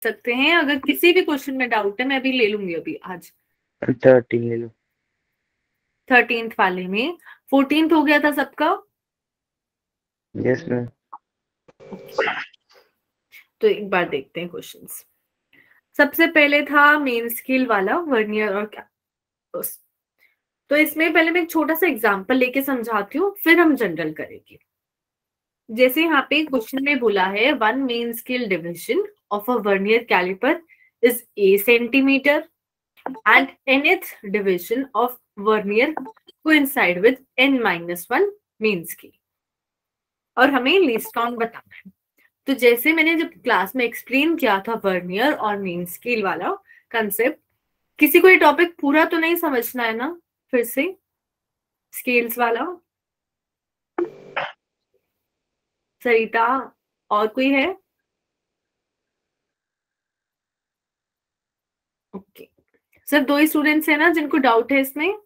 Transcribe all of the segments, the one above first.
सकते हैं। अगर किसी भी क्वेश्चन में डाउट है मैं अभी ले लूंगी अभी आज 13 ले लो। 13th वाले में 14th हो गया था सबका। Yes ma'am. तो एक बार देखते हैं क्वेश्चंस। सबसे पहले था मेन स्केल वाला वर्नियर और कैलिपर्स। तो इसमें पहले मैं एक छोटा सा एग्जांपल लेके समझाती हूँ, फिर हम जनरल करेंगे। जैसे यहाँ पे क्वेश्चन में बोला है one main scale division of a vernier calliper is a centimetre and nth division of vernier coincide with n-1 mean scale। और हमें लीस्ट काउंट बताना है। तो जैसे मैंने जब क्लास में एक्सप्लेन किया था वर्नियर और मेन स्केल वाला कंसेप्ट, किसी को ये टॉपिक पूरा तो नहीं समझना है ना फिर से स्केल्स वाला? सरिता और कोई है? ओके, सिर्फ 2 ही स्टूडेंट्स है ना जिनको डाउट है इसमें?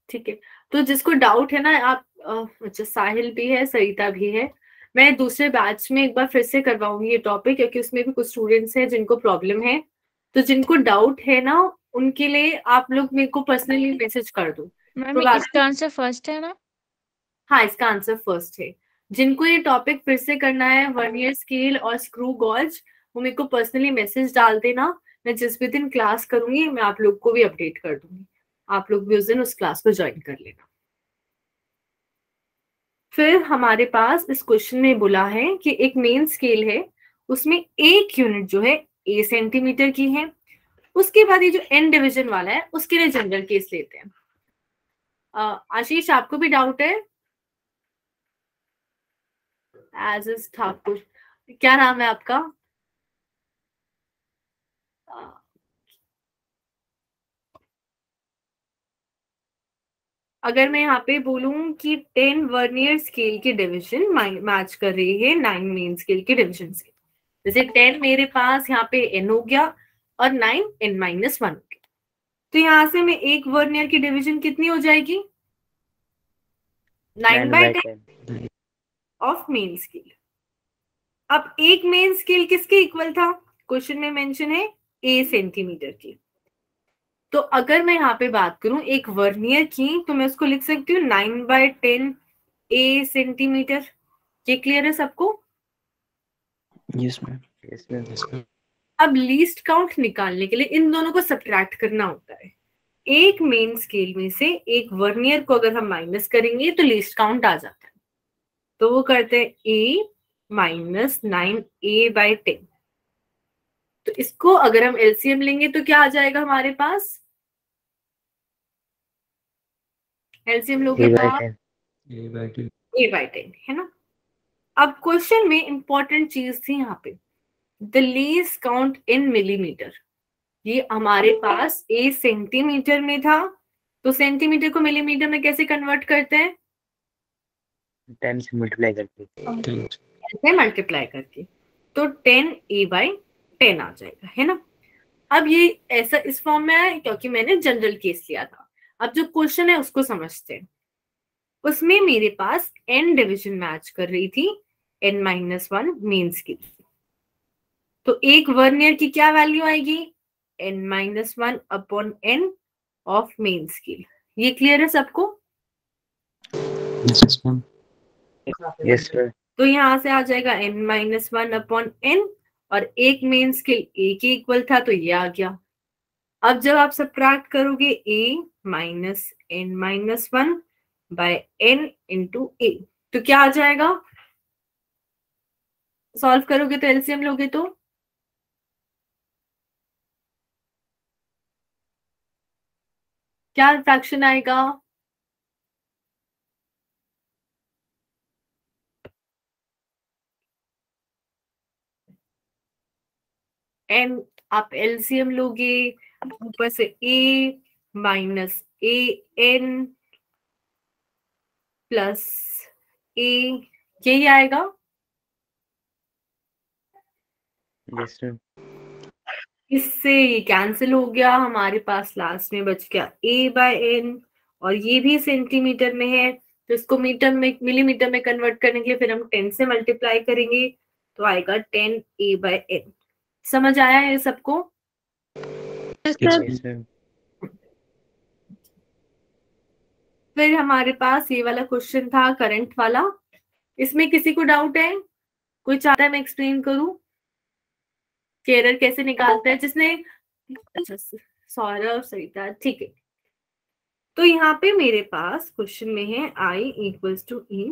ठीक है, तो जिसको डाउट है ना आप अच्छा साहिल भी है, सरिता भी है। मैं दूसरे बैच में एक बार फिर से करवाऊंगी ये टॉपिक, क्योंकि उसमें भी कुछ स्टूडेंट्स हैं जिनको प्रॉब्लम है। तो जिनको डाउट है ना उनके लिए आप लोग मेरे को पर्सनली मैसेज कर दो। मैम इसका आंसर फर्स्ट है ना? हाँ, इसका आंसर फर्स्ट है। जिनको ये टॉपिक फिर से करना है वर्नियर स्केल और स्क्रू गॉज, वो मेरे को पर्सनली मैसेज डाल देना। मैं जिस भी दिन क्लास करूंगी मैं आप लोग को भी अपडेट कर दूंगी, आप लोग भी उस दिन उस क्लास को ज्वाइन कर लेना। फिर हमारे पास इस क्वेश्चन में बोला है कि एक मेन स्केल है, उसमें एक यूनिट जो है ए सेंटीमीटर की है। उसके बाद ये जो एन डिवीजन वाला है उसके लिए जनरल केस लेते हैं। आशीष आपको भी डाउट है? एज इज ठाकुर, क्या नाम है आपका? अगर मैं यहाँ पे बोलूं कि 10 वर्नियर स्केल की डिवीजन मैच कर रही है 9 मेन स्केल की डिवीजन से, जैसे 10 मेरे पास यहाँ पे n हो गया और 9 n-1 हो गया, तो यहाँ से मैं एक वर्नियर की डिवीजन कितनी हो जाएगी? 9/10 ऑफ मेन स्केल। अब एक मेन स्केल किसके इक्वल था? क्वेश्चन में मेंशन है ए सेंटीमीटर की। तो अगर मैं यहाँ पे बात करूं एक वर्नियर की, तो मैं उसको लिख सकती हूँ 9/10 ए सेंटीमीटर। ये क्लियर है सबको? Yes ma'am. Yes ma'am. अब लीस्ट काउंट निकालने के लिए इन दोनों को सब्ट्रैक्ट करना होता है। एक मेन स्केल में से एक वर्नियर को अगर हम माइनस करेंगे तो लीस्ट काउंट आ जाता है। तो वो करते हैं ए माइनस 9a/10। तो इसको अगर हम एलसीएम लेंगे तो क्या आ जाएगा हमारे पास? एलसीएम लोगे तो आप a/10 है ना। अब क्वेश्चन में इंपॉर्टेंट चीज थी यहाँ पे the least count in millimetre. ये हमारे पास ए सेंटीमीटर में था, तो सेंटीमीटर को मिलीमीटर में कैसे कन्वर्ट करते हैं? 10 से मल्टीप्लाई करके। मल्टीप्लाई करके, तो 10a/10 आ जाएगा, है ना। अब ये ऐसा इस फॉर्म में आया क्योंकि मैंने जनरल केस लिया था। अब जो क्वेश्चन है उसको समझते हैं। उसमें मेरे पास n डिवीजन मैच कर रही थी n-1 मेन स्केल। तो एक वर्नियर की क्या वैल्यू आएगी? n-1/n of main scale. ये क्लियर है सबको? Yes ma'am. Yes sir. तो यहाँ से आ जाएगा n-1/n, और एक मेन स्केल a के इक्वल था तो ये आ गया। अब जब आप सब्ट्रैक्ट करोगे a minus n-1/n into a, तो क्या आ जाएगा? सॉल्व करोगे तो एलसीएम लोगे तो क्या फ्रैक्शन आएगा? n आप एलसीएम लोगे, ऊपर से a minus an plus a, यही आएगा। Yes ma'am. इससे ये कैंसिल हो गया, हमारे पास लास्ट में बच गया a/n, और ये भी सेंटीमीटर में है तो इसको मीटर में मिलीमीटर में कन्वर्ट करने के लिए फिर हम 10 से मल्टीप्लाई करेंगे तो आएगा 10A/n। समझ आया ये सबको? Yes, ma'am. फिर हमारे पास ये वाला क्वेश्चन था करंट वाला। इसमें किसी को डाउट है? कोई चाहता है मैं एक्सप्लेन करूं कि एरर कैसे निकालते हैं? जिसने अच्छा सौरभ सरिता, ठीक है। तो यहाँ पे मेरे पास क्वेश्चन में है I = E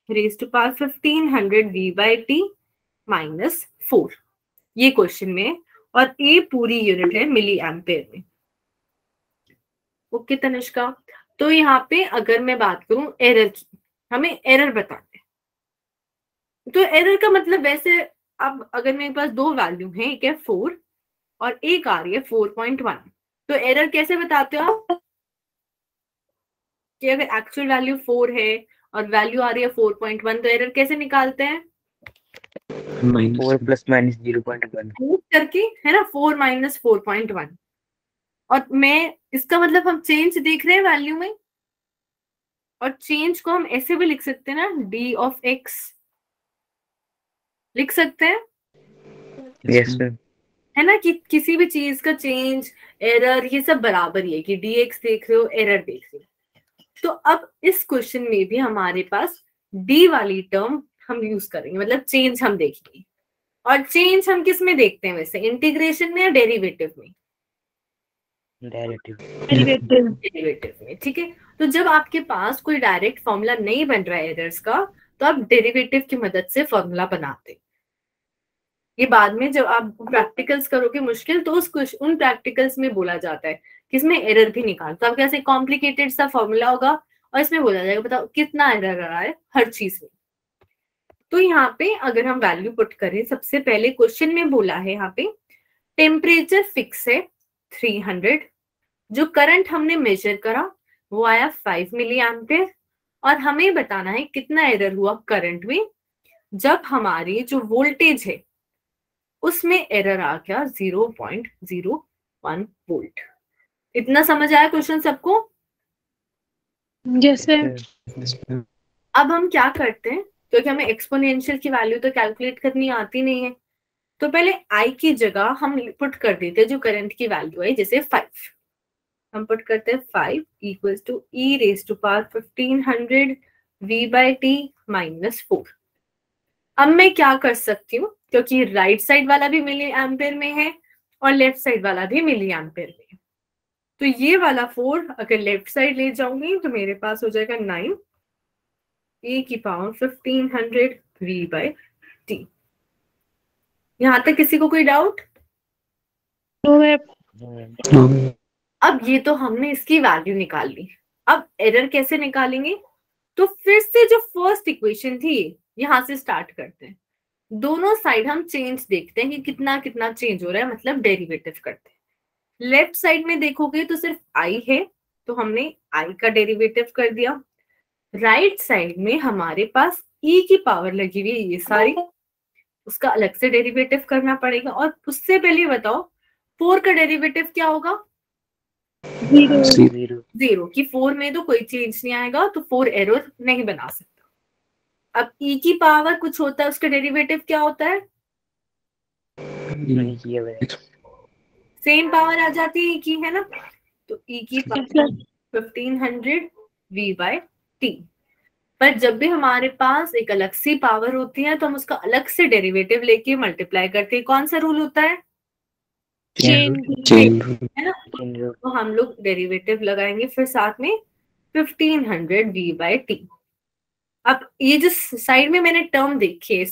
raised to power 1500 V/t -4, ये क्वेश्चन में है, और ये पूरी यूनिट है मिली एम्पेयर में। ओके तनिष्का, तो यहाँ पे अगर मैं बात करूं एरर की, हमें एरर बताते हैं। तो एरर का मतलब वैसे, अब अगर मेरे पास दो वैल्यू है, एक है 4 और एक आ रही है 4.1, तो एरर कैसे बताते हो आप? कि अगर एक्चुअल वैल्यू 4 है और वैल्यू आ रही है 4.1, तो एरर कैसे निकालते हैं? 4 + -0.1 करके, है ना, 4 - 4.1। और मैं इसका मतलब हम चेंज देख रहे हैं वैल्यू में, और चेंज को हम ऐसे भी लिख सकते हैं ना, d(x) लिख सकते हैं, Yes, ma'am. है ना, कि किसी भी चीज का चेंज, एरर, ये सब बराबर ही है कि dx देख रहे हो, एरर देख रहे हो। तो अब इस क्वेश्चन में भी हमारे पास d वाली टर्म हम यूज करेंगे, मतलब चेंज हम देखेंगे। और चेंज हम किस में देखते हैं वैसे, इंटीग्रेशन में या डेरिवेटिव में? डेरिवेटिव में, ठीक है। तो जब आपके पास कोई डायरेक्ट फॉर्मूला नहीं बन रहा है एरर्स का, तो आप डेरिवेटिव की मदद से फॉर्मूला बनाते। ये बाद में जब आप प्रैक्टिकल्स करोगे मुश्किल, तो उन प्रैक्टिकल्स में बोला जाता है कि इसमें एरर भी निकाल, तो आपके ऐसे कॉम्प्लिकेटेड सा फॉर्मूला होगा और इसमें बोला जाएगा बताओ कितना एरर आ रहा है हर चीज में। तो यहाँ पे अगर हम वैल्यू पुट करें, सबसे पहले क्वेश्चन में बोला है यहाँ पे टेम्परेचर फिक्स है 300, जो करंट हमने मेजर करा वो आया 5 मिली एम्पेयर, और हमें बताना है कितना एरर हुआ करंट में जब हमारी जो वोल्टेज है उसमें एरर आ गया 0.01 वोल्ट। इतना समझ आया क्वेश्चन सबको? Yes sir. अब हम क्या करते हैं, क्योंकि हमें एक्सपोनेंशियल की वैल्यू तो कैलकुलेट करनी आती नहीं है, तो पहले आई की जगह हम पुट कर देते हैं जो करंट की वैल्यू है, जैसे 5 हम पुट करते हैं 5 = E raised to power 1500 V/t -4। अब मैं क्या कर सकती हूँ, क्योंकि राइट साइड वाला भी मिली एम्पेयर में है और लेफ्ट साइड वाला भी मिली एम्पेयर में है, तो ये वाला 4 अगर लेफ्ट साइड ले जाऊंगी तो मेरे पास हो जाएगा 9 E⁻ 1500 V/t। यहां तक किसी को कोई डाउट? अब ये तो हमने इसकी वैल्यू निकाल ली, अब एरर कैसे निकालेंगे? तो फिर से जो फर्स्ट इक्वेशन थी यहां से स्टार्ट करते हैं। दोनों साइड हम चेंज देखते हैं कि कितना कितना चेंज हो रहा है, मतलब डेरिवेटिव करते हैं। लेफ्ट साइड में देखोगे तो सिर्फ i है, तो हमने i का डेरिवेटिव कर दिया। राइट साइड में हमारे पास e की पावर लगी हुई है ये सारी, उसका अलग से डेरिवेटिव करना पड़ेगा। और उससे पहले बताओ 4 का डेरिवेटिव क्या होगा? 0, कि 4 में तो कोई चेंज नहीं आएगा, तो 4 एरर नहीं बना सकता। अब e की पावर कुछ होता है, उसका डेरिवेटिव क्या होता है? सेम पावर आ जाती है e की, है ना, तो e की पावर 1500 V/t। पर जब भी हमारे पास एक अलग सी पावर होती है तो हम उसका अलग से डेरिवेटिव लेके मल्टीप्लाई करते हैं। कौन सा रूल होता है? चेन है ना, तो हम लोग डेरिवेटिव लगाएंगे फिर साथ में 1500 V/t। अब ये जो साइड में मैंने टर्म देखी है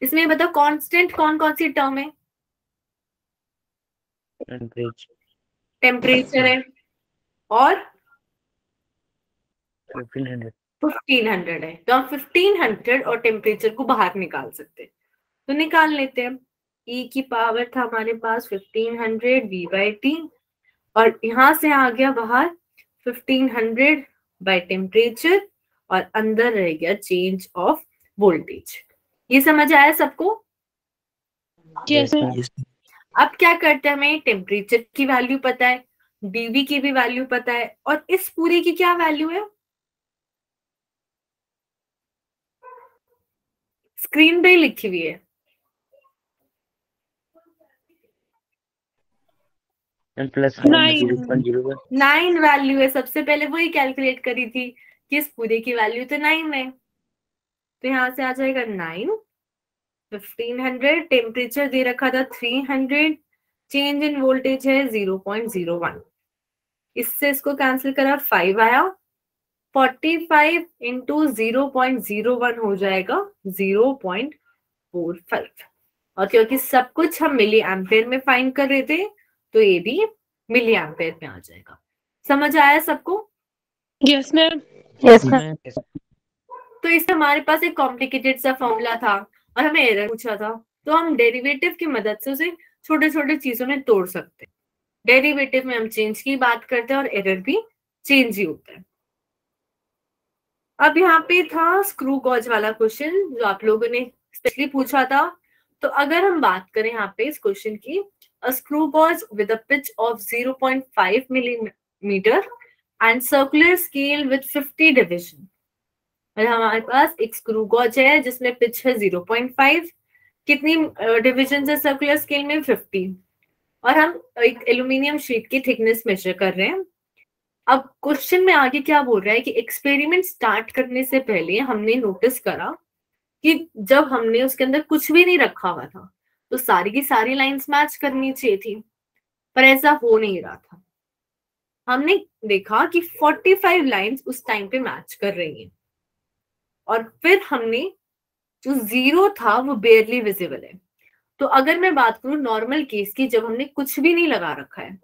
इसमें बताओ कांस्टेंट कौन कौन सी टर्म है? टेम्परेचर है और 1500 है, तो हम 1500 और टेम्परेचर को बाहर निकाल सकते हैं, तो निकाल लेते हैं। e की पावर था हमारे पास 1500 V/t, और यहां से आ गया बाहर 1500 बाय टेम्परेचर, और अंदर रह गया चेंज ऑफ वोल्टेज। ये समझ आया सबको? यस अब क्या करते हैं, हमें टेम्परेचर की वैल्यू पता है, dV की भी वैल्यू पता है, और इस पूरे की क्या वैल्यू है? स्क्रीन पे ही लिखी हुई है। प्लस 9 9 वैल्यू है, सबसे पहले वही कैलकुलेट करी थी कि इस पूरे की वैल्यू तो 9 है, तो यहाँ से आ जाएगा 9। 1500, टेम्परेचर दे रखा था 300, चेंज इन वोल्टेज है 0.01, इससे इसको कैंसिल करा 5 आया, 45 इंटू 0.01 हो जाएगा 0.45। और क्योंकि सब कुछ हम मिली एम्पेयर में फाइंड कर रहे थे तो ये भी मिली एम्पेयर में आ जाएगा। समझ आया सबको? Yes ma'am. Yes ma'am. तो इससे हमारे पास एक कॉम्प्लिकेटेड सा फॉर्मूला था और हमें एरर पूछा था, तो हम डेरिवेटिव की मदद से उसे छोटे छोटे चीजों में तोड़ सकते हैं। डेरिवेटिव में हम चेंज की बात करते हैं और एरर भी चेंज ही होता है। अब यहाँ पे था स्क्रू गॉज वाला क्वेश्चन जो आप लोगों ने स्पेशली पूछा था। तो अगर हम बात करें यहाँ पे इस क्वेश्चन की, a screw gauge with a pitch of 0.5 millimetre and circular scale with 50 division. हमारे पास एक स्क्रू गॉज है जिसमें पिच है 0.5, कितनी डिविजन है सर्कुलर स्केल में? 50, और हम एक एल्यूमिनियम शीट की थिकनेस मेजर कर रहे हैं। अब क्वेश्चन में आगे क्या बोल रहा है कि एक्सपेरिमेंट स्टार्ट करने से पहले हमने नोटिस करा कि जब हमने उसके अंदर कुछ भी नहीं रखा हुआ था तो सारी की सारी लाइंस मैच करनी चाहिए थी, पर ऐसा हो नहीं रहा था। हमने देखा कि 45 लाइंस उस टाइम पे मैच कर रही हैं, और फिर हमने जो जीरो था वो बेयरली विजिबल है। तो अगर मैं बात करूं नॉर्मल केस की, जब हमने कुछ भी नहीं लगा रखा है,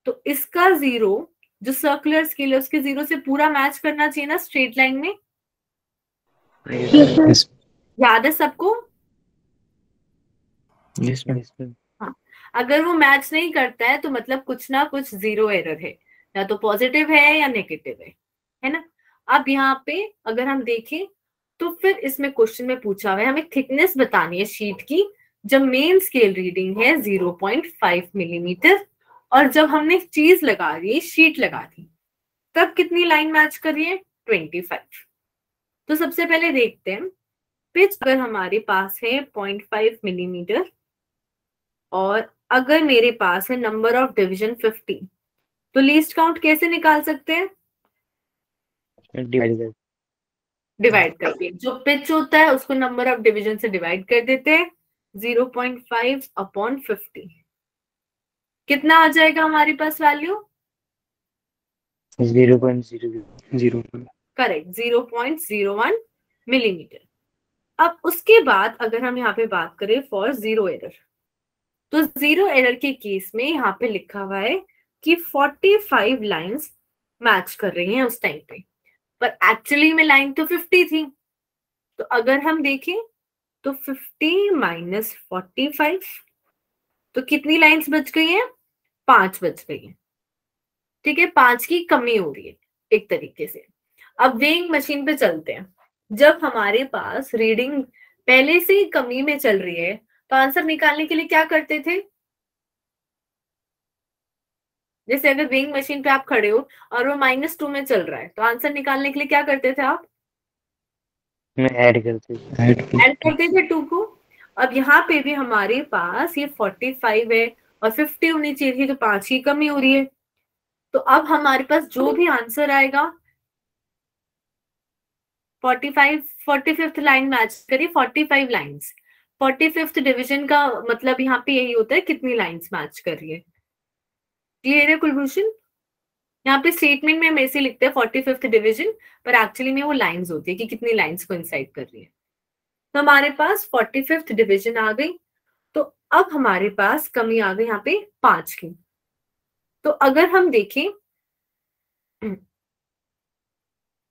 तो इसका जीरो जो सर्कुलर स्केल है उसके जीरो से पूरा मैच करना चाहिए ना स्ट्रेट लाइन में। याद है सबको? Yes ma'am. हाँ, अगर वो मैच नहीं करता है तो मतलब कुछ ना कुछ जीरो एरर है, या तो पॉजिटिव है या नेगेटिव है ना। अब यहाँ पे अगर हम देखें तो फिर इसमें क्वेश्चन में पूछा हुआ है हमें थिकनेस बतानी है शीट की, जब मेन स्केल रीडिंग है 0.5 मिलीमीटर और जब हमने चीज लगा दी, शीट लगा दी, तब कितनी लाइन मैच कर रही है? 25। तो सबसे पहले देखते हैं पिच अगर हमारे पास है 0.5 मिलीमीटर और अगर मेरे पास है नंबर ऑफ डिवीजन 50, तो लीस्ट काउंट कैसे निकाल सकते हैं? डिवाइड करके जो पिच होता है उसको नंबर ऑफ डिवीजन से डिवाइड कर देते हैं, 0.5 अपॉन 50। कितना आ जाएगा हमारे पास वैल्यू? 0.0 correct, 0.01 millimetre. अब उसके बाद अगर हम यहाँ पे बात करें फॉर जीरो एरर, तो जीरो एरर के केस में यहाँ पे लिखा हुआ है कि 45 लाइंस मैच कर रही हैं उस टाइम पे, पर एक्चुअली में लाइन तो 50 थी। तो अगर हम देखें तो 50 माइनस 45, तो कितनी लाइंस बच गई हैं? 5 बच गई हैं। ठीक है, 5 की कमी हो रही है एक तरीके से। अब वेइंग मशीन पे चलते हैं। जब हमारे पास रीडिंग पहले से ही कमी में चल रही है तो आंसर निकालने के लिए क्या करते थे? जैसे अगर वेइंग मशीन पे आप खड़े हो और वो -2 में चल रहा है तो आंसर निकालने के लिए क्या करते थे आप? ऐड करते थे 2 को। अब यहाँ पे भी हमारे पास ये 45 है और 50 होनी चाहिए थी, तो 5 की कमी हो रही है। तो अब हमारे पास जो भी आंसर आएगा 45 लाइन मैच करिए, 45 लाइंस, 45th डिवीजन का मतलब यहाँ पे यही होता है कितनी लाइंस मैच कर रही है। क्लियर है कुलभूषण? यहाँ पे स्टेटमेंट में हम ऐसे लिखते हैं 45th डिवीजन, पर एक्चुअली में वो लाइंस होती है कि कितनी लाइंस को इंसाइड कर रही है। तो हमारे पास 45th डिवीजन आ गई, तो अब हमारे पास कमी आ गई यहाँ पे 5 की। तो अगर हम देखें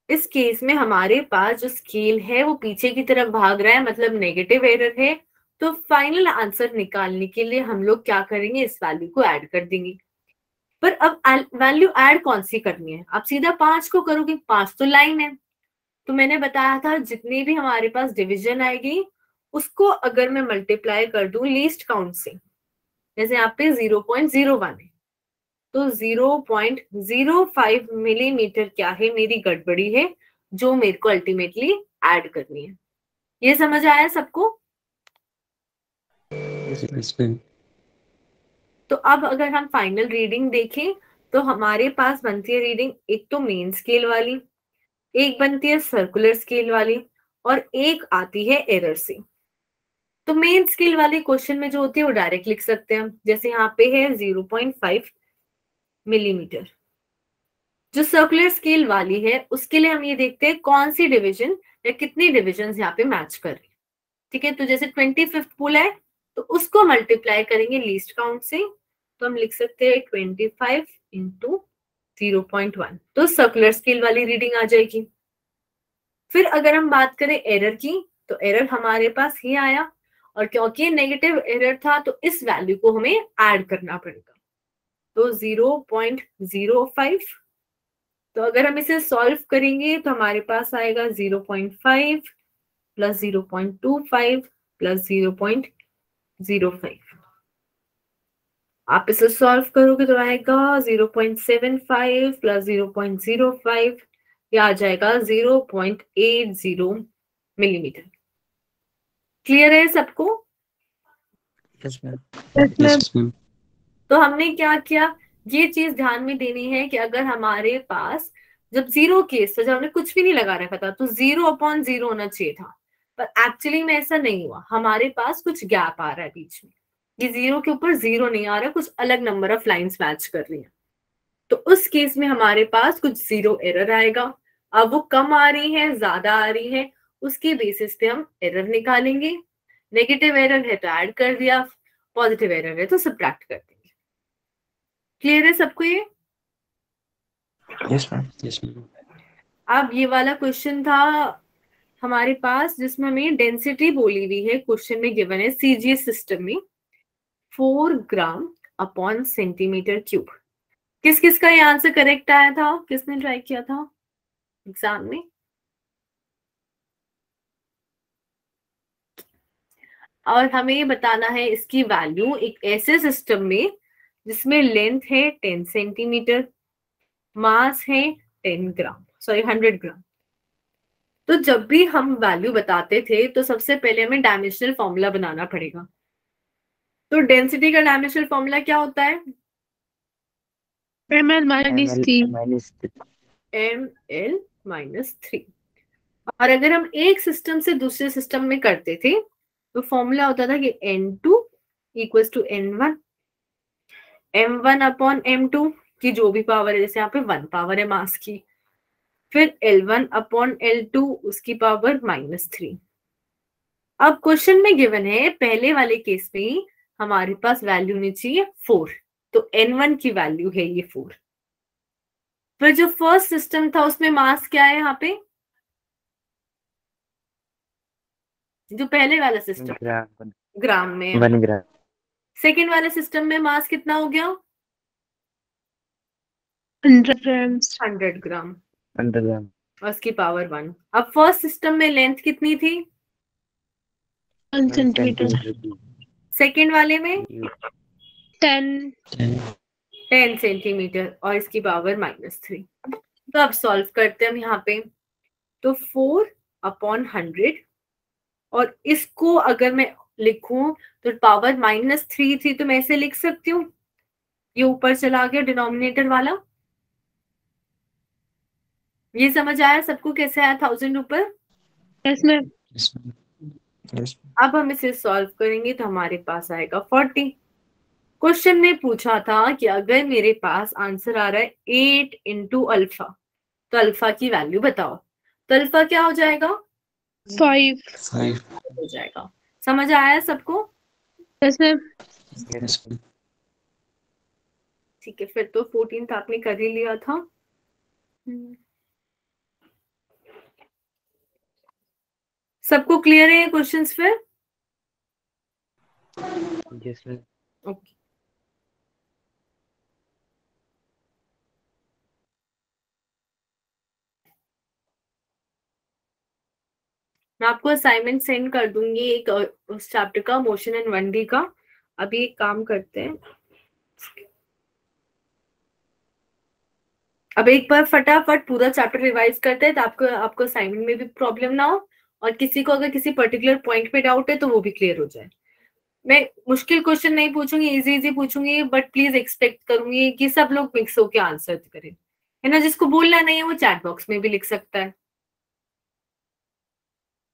इस केस में हमारे पास जो स्केल है वो पीछे की तरफ भाग रहा है, मतलब नेगेटिव एरर है। तो फाइनल आंसर निकालने के लिए हम लोग क्या करेंगे? इस वैल्यू को ऐड कर देंगे। पर अब वैल्यू ऐड कौन सी करनी है? आप सीधा 5 को करोगे, 5 तो लाइन है। तो मैंने बताया था जितनी भी हमारे पास डिवीजन आएगी उसको अगर मैं मल्टीप्लाई कर दूं लीस्ट काउंट से, जैसे यहाँ पे 0.01 है, तो 0.05 मिलीमीटर क्या है? मेरी गड़बड़ी है जो मेरे को अल्टीमेटली ऐड करनी है। ये समझ आया सबको? Yes, ma'am. तो अब अगर हम फाइनल रीडिंग देखें तो हमारे पास बनती है रीडिंग, एक तो मेन स्केल वाली, एक बनती है सर्कुलर स्केल वाली, और एक आती है एरर से। तो मेन स्केल वाले क्वेश्चन में जो होती है वो डायरेक्ट लिख सकते हैं हम, जैसे यहाँ पे है 0.5 मिलीमीटर। जो सर्कुलर स्केल वाली है उसके लिए हम ये देखते हैं कौन सी डिवीजन या कितनी डिविजन यहाँ पे मैच कर रही है। ठीक है, तो जैसे 25th पुल है तो उसको मल्टीप्लाई करेंगे लीस्ट काउंट से, तो हम लिख सकते हैं 25 इंटू 0.1, तो सर्कुलर स्केल वाली रीडिंग आ जाएगी। फिर अगर हम बात करें एरर की, तो एरर हमारे पास ही आया, और क्योंकि नेगेटिव एरर था तो इस वैल्यू को हमें ऐड करना पड़ेगा, तो 0.05। तो अगर हम इसे सॉल्व करेंगे तो हमारे पास आएगा 0.5 प्लस 0.25 प्लस 0.05। आप इसे सॉल्व करोगे तो आएगा 0.75 प्लस 0.05, ये आ जाएगा 0.80 मिलीमीटर। क्लियर है सबको? Yes, ma'am. Yes, ma'am. तो हमने क्या किया, ये चीज ध्यान में देनी है कि अगर हमारे पास जब जीरो केस था, जब हमने कुछ भी नहीं लगा रखा था, तो 0/0 होना चाहिए था, पर एक्चुअली में ऐसा नहीं हुआ, हमारे पास कुछ गैप आ रहा है बीच में, ये जीरो के ऊपर जीरो नहीं आ रहा, कुछ अलग नंबर ऑफ लाइंस मैच कर रही हैं, तो उस केस में हमारे पास कुछ जीरो एरर आएगा। अब वो कम आ रही है ज्यादा आ रही है, उसके बेसिस पे हम एरर निकालेंगे। नेगेटिव एरर है तो ऐड कर दिया, पॉजिटिव एरर है तो सब्ट्रैक्ट कर देंगे। क्लियर है सबको ये? Yes, ma'am. Yes, ma'am. अब ये वाला क्वेश्चन था हमारे पास जिसमें हमें डेंसिटी बोली हुई है, क्वेश्चन में गिवन है सीजीएस सिस्टम में 4 ग्राम अपॉन सेंटीमीटर क्यूब। किस किस का ये आंसर करेक्ट आया था, किसने ट्राई किया था एग्जाम में? और हमें ये बताना है इसकी वैल्यू एक ऐसे सिस्टम में जिसमें लेंथ है 10 सेंटीमीटर, मास है 100 ग्राम। तो जब भी हम वैल्यू बताते थे तो सबसे पहले हमें डायमेंशनल फॉर्मूला बनाना पड़ेगा। तो डेंसिटी का डायमेंशनल फॉर्मूला क्या होता है? ML minus ML T. minus ml-3। और अगर हम एक सिस्टम से दूसरे सिस्टम में करते थे तो फॉर्मूला होता था कि N2 equals to N1, M1 upon M2 की जो भी पावर है, जैसे यहाँ पे 1 पावर है मास की, फिर L1 अपॉन L2 उसकी पावर -3। अब क्वेश्चन में गिवन है पहले वाले केस में ही हमारे पास वैल्यू होनी चाहिए 4, तो N1 की वैल्यू है ये 4। फिर जो फर्स्ट सिस्टम था उसमें मास क्या है यहाँ पे, जो पहले वाला सिस्टम ग्राम ग्राम में, 1 ग्राम सेकेंड वाले सिस्टम में मास कितना हो गया? 100 grams. 100 ग्राम 100 ग्राम और उसकी पावर 1। अब फर्स्ट सिस्टम में लेंथ कितनी थी? 1 centimeter. सेकेंड वाले में 10. 10 सेंटीमीटर और इसकी पावर -3। तो अब सॉल्व करते हैं हम यहाँ पे, तो 4/100, और इसको अगर मैं लिखूं तो पावर -3 थी, तो मैं इसे लिख सकती हूँ, ये ऊपर चला गया डिनोमिनेटर वाला। ये समझ आया सबको कैसे आया 1000 ऊपर? Yes, ma'am. Yes, ma'am. Yes. अब हम इसे सॉल्व करेंगे तो हमारे पास आएगा 40। क्वेश्चन ने पूछा था कि अगर मेरे पास आंसर आ रहा है 8 इंटू अल्फा, तो अल्फा की वैल्यू बताओ, तो अल्फा क्या हो जाएगा? 5. 5. हो जाएगा। समझ आया सबको? Yes, ma'am. Yes, ma'am. ठीक है, फिर तो 14 आपने कर ही लिया था। सबको क्लियर है ये क्वेश्चंस फिर? Yes, ma'am. ओके। मैं आपको असाइनमेंट सेंड कर दूंगी एक उस चैप्टर का, मोशन एंड 1D का। अभी एक काम करते हैं, अब एक बार फटाफट पूरा चैप्टर रिवाइज करते हैं, तो आपको असाइनमेंट में भी प्रॉब्लम ना हो और किसी को अगर किसी पर्टिकुलर पॉइंट पे डाउट है तो वो भी क्लियर हो जाए। मैं मुश्किल क्वेश्चन नहीं पूछूंगी, इजी इजी पूछूंगी, बट प्लीज एक्सपेक्ट करूंगी कि सब लोग मिक्स होके आंसर करें, है ना। जिसको बोलना नहीं है वो चैट बॉक्स में भी लिख सकता है,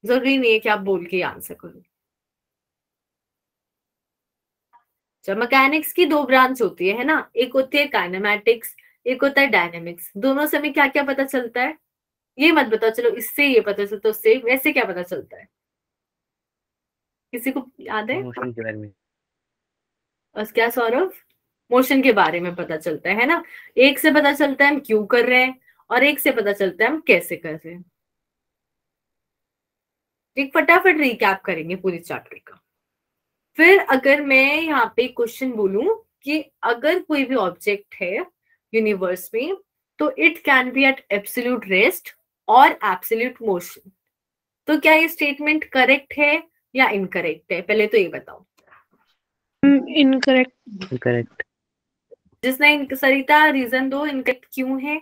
जरूरी नहीं है कि आप बोल के आंसर करो। जब मैकेनिक्स की दो ब्रांच होती है ना, एक होती है काइनेमैटिक्स, एक होता है डायनेमिक्स। दोनों से हमें क्या क्या पता चलता है, ये मत बताओ, चलो इससे ये पता चलता है, उससे वैसे क्या पता चलता है, किसी को याद है? मोशन के बारे में। बस क्या सौरभ? मोशन के बारे में पता चलता है ना। एक से पता चलता है हम क्यों कर रहे हैं, और एक से पता चलता है हम कैसे कर रहे हैं। एक फटाफट रिकैप करेंगे पूरी चैप्टर का। फिर अगर मैं यहाँ पे क्वेश्चन बोलूं कि अगर कोई भी ऑब्जेक्ट है यूनिवर्स में, तो it can be at absolute rest और एब्सोल्यूट मोशन, तो क्या ये स्टेटमेंट करेक्ट है या इनकरेक्ट है? पहले तो ये बताओ। इनकरेक्ट। करेक्ट। जिसने सरिता रीजन दो, इनकरेक्ट क्यों है?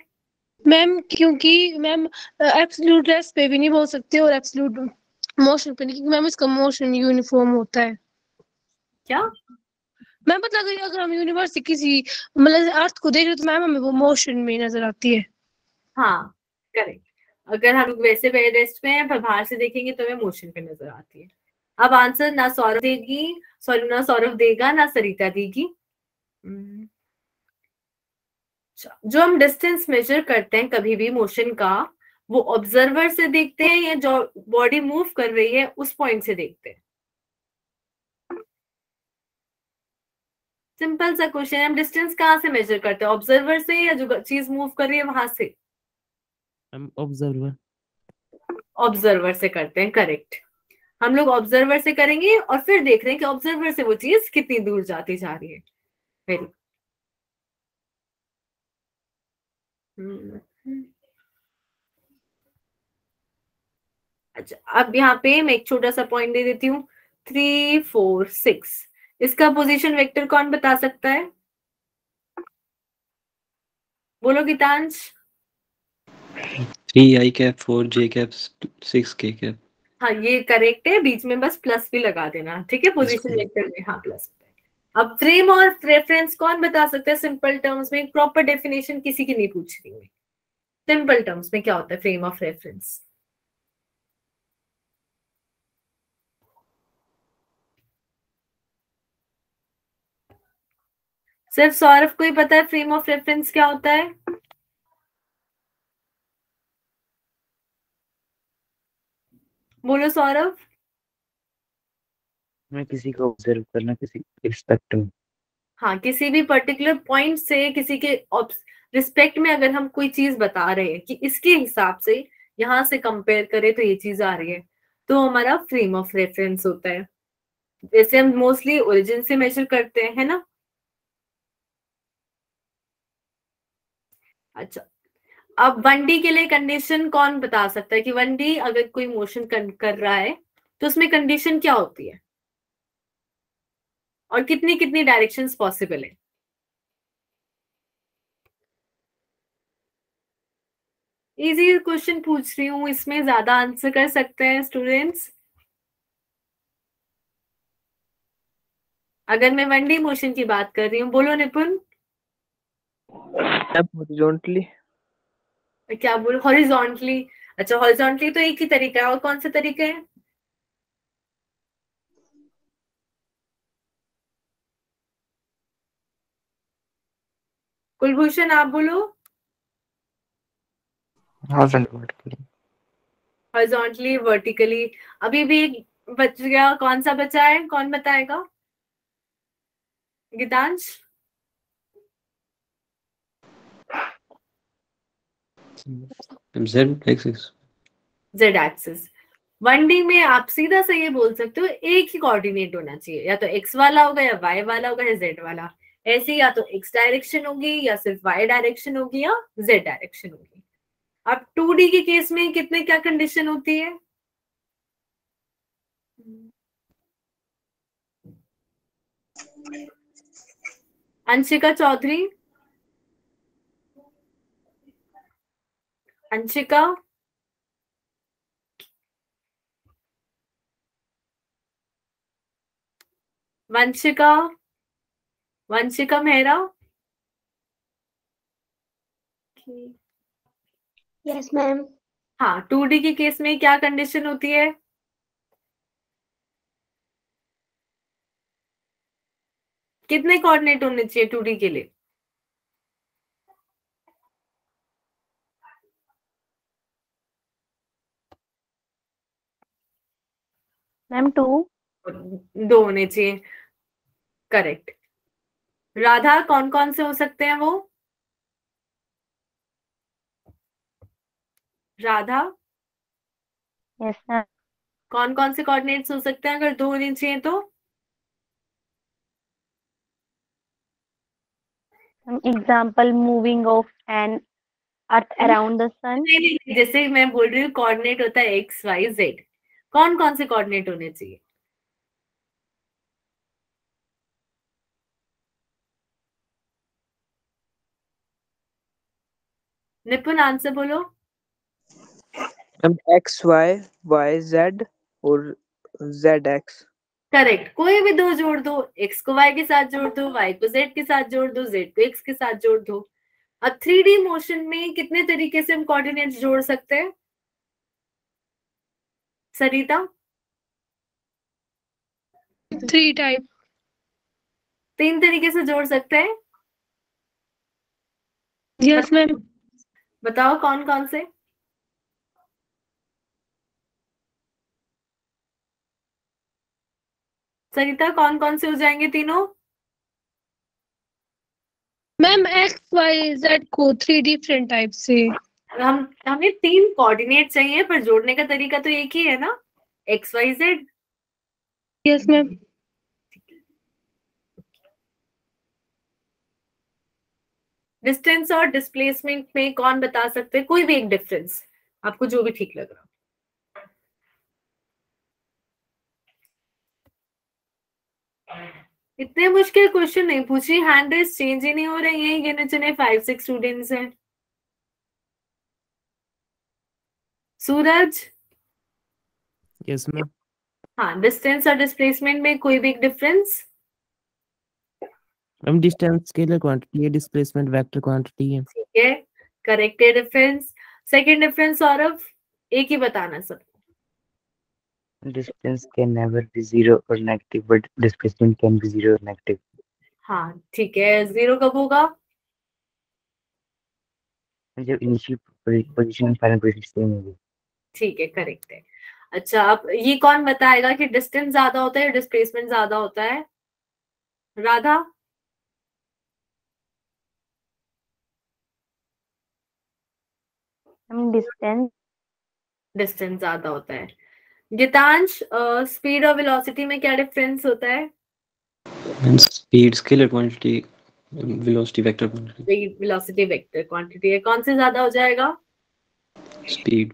मैम क्योंकि मैम एब्सोल्यूट रेस्ट पे भी नहीं बोल सकते और एब्सोल्यूट मोशन पे नहीं, क्योंकि मैम इसका मोशन यूनिफॉर्म होता है। क्या मैम मतलब अगर हम यूनिवर्स से किसी मतलब अर्थ को देख रहे तो मैम हमें वो मोशन में नजर आती है। हाँ करेक्ट। अगर हम लोग वैसे रेस्ट में हैं, पर बाहर से देखेंगे तो हमें मोशन पे नजर आती है। अब आंसर ना सौरभ देगी, सॉरी ना सौरभ देगा ना सरिता देगी। जो हम डिस्टेंस मेजर करते हैं कभी भी मोशन का, वो ऑब्जर्वर से देखते हैं या जो बॉडी मूव कर रही है उस पॉइंट से देखते हैं? सिंपल सा क्वेश्चन है। हम डिस्टेंस कहाँ से मेजर करते हैं, ऑब्जर्वर से या जो चीज मूव कर रही है वहां से? ऑब्जर्वर। ऑब्जर्वर से करते हैं, करेक्ट। हम लोग ऑब्जर्वर से करेंगे और फिर देख रहे हैं कि ऑब्जर्वर से वो चीज कितनी दूर जाती जा रही है। वेरी अच्छा, अब यहाँ पे मैं एक छोटा सा पॉइंट दे देती हूँ। 3 4 6, इसका पोजीशन वेक्टर कौन बता सकता है? बोलो Geetansh. 3 i cap 4 j cap 6 k cap. हाँ ये करेक्ट है, बीच में बस प्लस भी लगा देना, ठीक है, पोजीशन वेक्टर में। हाँ प्लस। अब फ्रेम और रेफरेंस कौन बता सकता है सिंपल टर्म्स में? प्रॉपर डेफिनेशन किसी की नहीं पूछ रही मैं। सिंपल टर्म्स में क्या होता है फ्रेम ऑफ रेफरेंस? सिर्फ सौरभ को ही पता है फ्रेम ऑफ रेफरेंस क्या होता है? बोलो सौरभ। मैं किसी को ऑब्जर्व करना, किसी रिस्पेक्ट में। हाँ, किसी भी पर्टिकुलर पॉइंट से किसी के रिस्पेक्ट में अगर हम कोई चीज बता रहे हैं कि इसके हिसाब से यहां से कंपेयर करें तो ये चीज आ रही है, तो हमारा फ्रेम ऑफ रेफरेंस होता है। जैसे हम मोस्टली ओरिजिन से मेजर करते हैं, है ना। अच्छा, अब 1D के लिए कंडीशन कौन बता सकता है कि 1D अगर कोई मोशन कर रहा है तो उसमें कंडीशन क्या होती है और कितनी कितनी डायरेक्शंस पॉसिबल है? इजी क्वेश्चन पूछ रही हूँ, इसमें ज्यादा आंसर कर सकते हैं स्टूडेंट्स। अगर मैं 1D मोशन की बात कर रही हूँ, बोलो निपुण। हॉरिजॉन्टली। क्या बोलो? हॉरिजॉन्टली। अच्छा, हॉरिजॉन्टली तो एक ही तरीका है, और कौन से तरीके हैं? कुलभूषण आप बोलो। Horizontally, vertically. अभी भी एक बच गया, कौन सा बचा है, कौन बताएगा? Geetansh. Z axis. Z axis. 1D में आप सीधा सा ये बोल सकते हो एक ही कोऑर्डिनेट होना चाहिए, या तो एक्स वाला होगा या वाई वाला होगा या जेड वाला। ऐसे या तो एक्स डायरेक्शन होगी या सिर्फ वाई डायरेक्शन होगी या जेड डायरेक्शन होगी। अब 2D के केस में कितने क्या कंडीशन होती है? अंशिका चौधरी। अंशिका। वंशिका, वंशिका मेहरा। Yes ma'am. हाँ, 2D के केस में क्या कंडीशन होती है? कितने कोऑर्डिनेट होने चाहिए 2D के लिए? मैम 2। 2 होने चाहिए, करेक्ट। राधा, कौन कौन से हो सकते हैं वो? Radha, yes ma'am. कौन कौन से कोऑर्डिनेट्स हो सकते हैं अगर 2 होने चाहिए तो? Example moving of an earth around the sun. नहीं नहीं, जैसे मैं बोल रही हूँ कोऑर्डिनेट होता है एक्स वाई जेड, कौन कौन से कोऑर्डिनेट होने चाहिए? निपुण, आंसर बोलो। Ma'am X Y Y Z और जेड एक्स। करेक्ट, कोई भी 2 जोड़ दो, एक्स को वाई के साथ जोड़ दो, वाई को जेड के साथ जोड़ दो, जेड को एक्स के साथ जोड़ दो। अब 3D मोशन में कितने तरीके से हम कोऑर्डिनेट्स जोड़ सकते हैं सरिता? 3 टाइप। 3 तरीके से जोड़ सकते हैं। Yes ma'am. बताओ कौन कौन से? सरिता, कौन कौन से हो जाएंगे तीनों? मैम एक्स वाई जेड को 3 डिफरेंट टाइप से। हमें 3 कोऑर्डिनेट चाहिए पर जोड़ने का तरीका तो एक ही है ना, X Y Z. Yes ma'am. Distance और डिस्प्लेसमेंट में कौन बता सकते हैं कोई भी एक डिफरेंस, आपको जो भी ठीक लग रहा? इतने मुश्किल क्वेश्चन नहीं पूछी, हैंड रेस चेंज ही नहीं हो रही है, गिने चुने 5-6 स्टूडेंट्स हैं। सूरज। Yes ma'am. हाँ, डिस्टेंस और डिस्प्लेसमेंट में कोई भी एक difference? Ma'am distance scalar quantity है, डिस्प्लेसमेंट वेक्टर क्वांटिटी है। ठीक है, करेक्ट है डिफरेंस। सेकंड डिफरेंस सौरभ, एक ही बताना सब। Distance can never be zero or negative, but displacement can be zero or negative. हाँ ठीक है, 0 कब होगा? जब initial position final position same होगी। ठीक है, करेक्ट है। अच्छा, अब ये कौन बताएगा कि डिस्टेंस ज्यादा होता है या डिस्प्लेसमेंट ज्यादा होता है? राधा। डिस्टेंस। डिस्टेंस ज्यादा होता है। गीतांश, स्पीड और वेलोसिटी में क्या डिफरेंस होता है? Speed scalar quantity, velocity vector quantity. Speed velocity vector quantity है, कौन से ज्यादा हो जाएगा? स्पीड।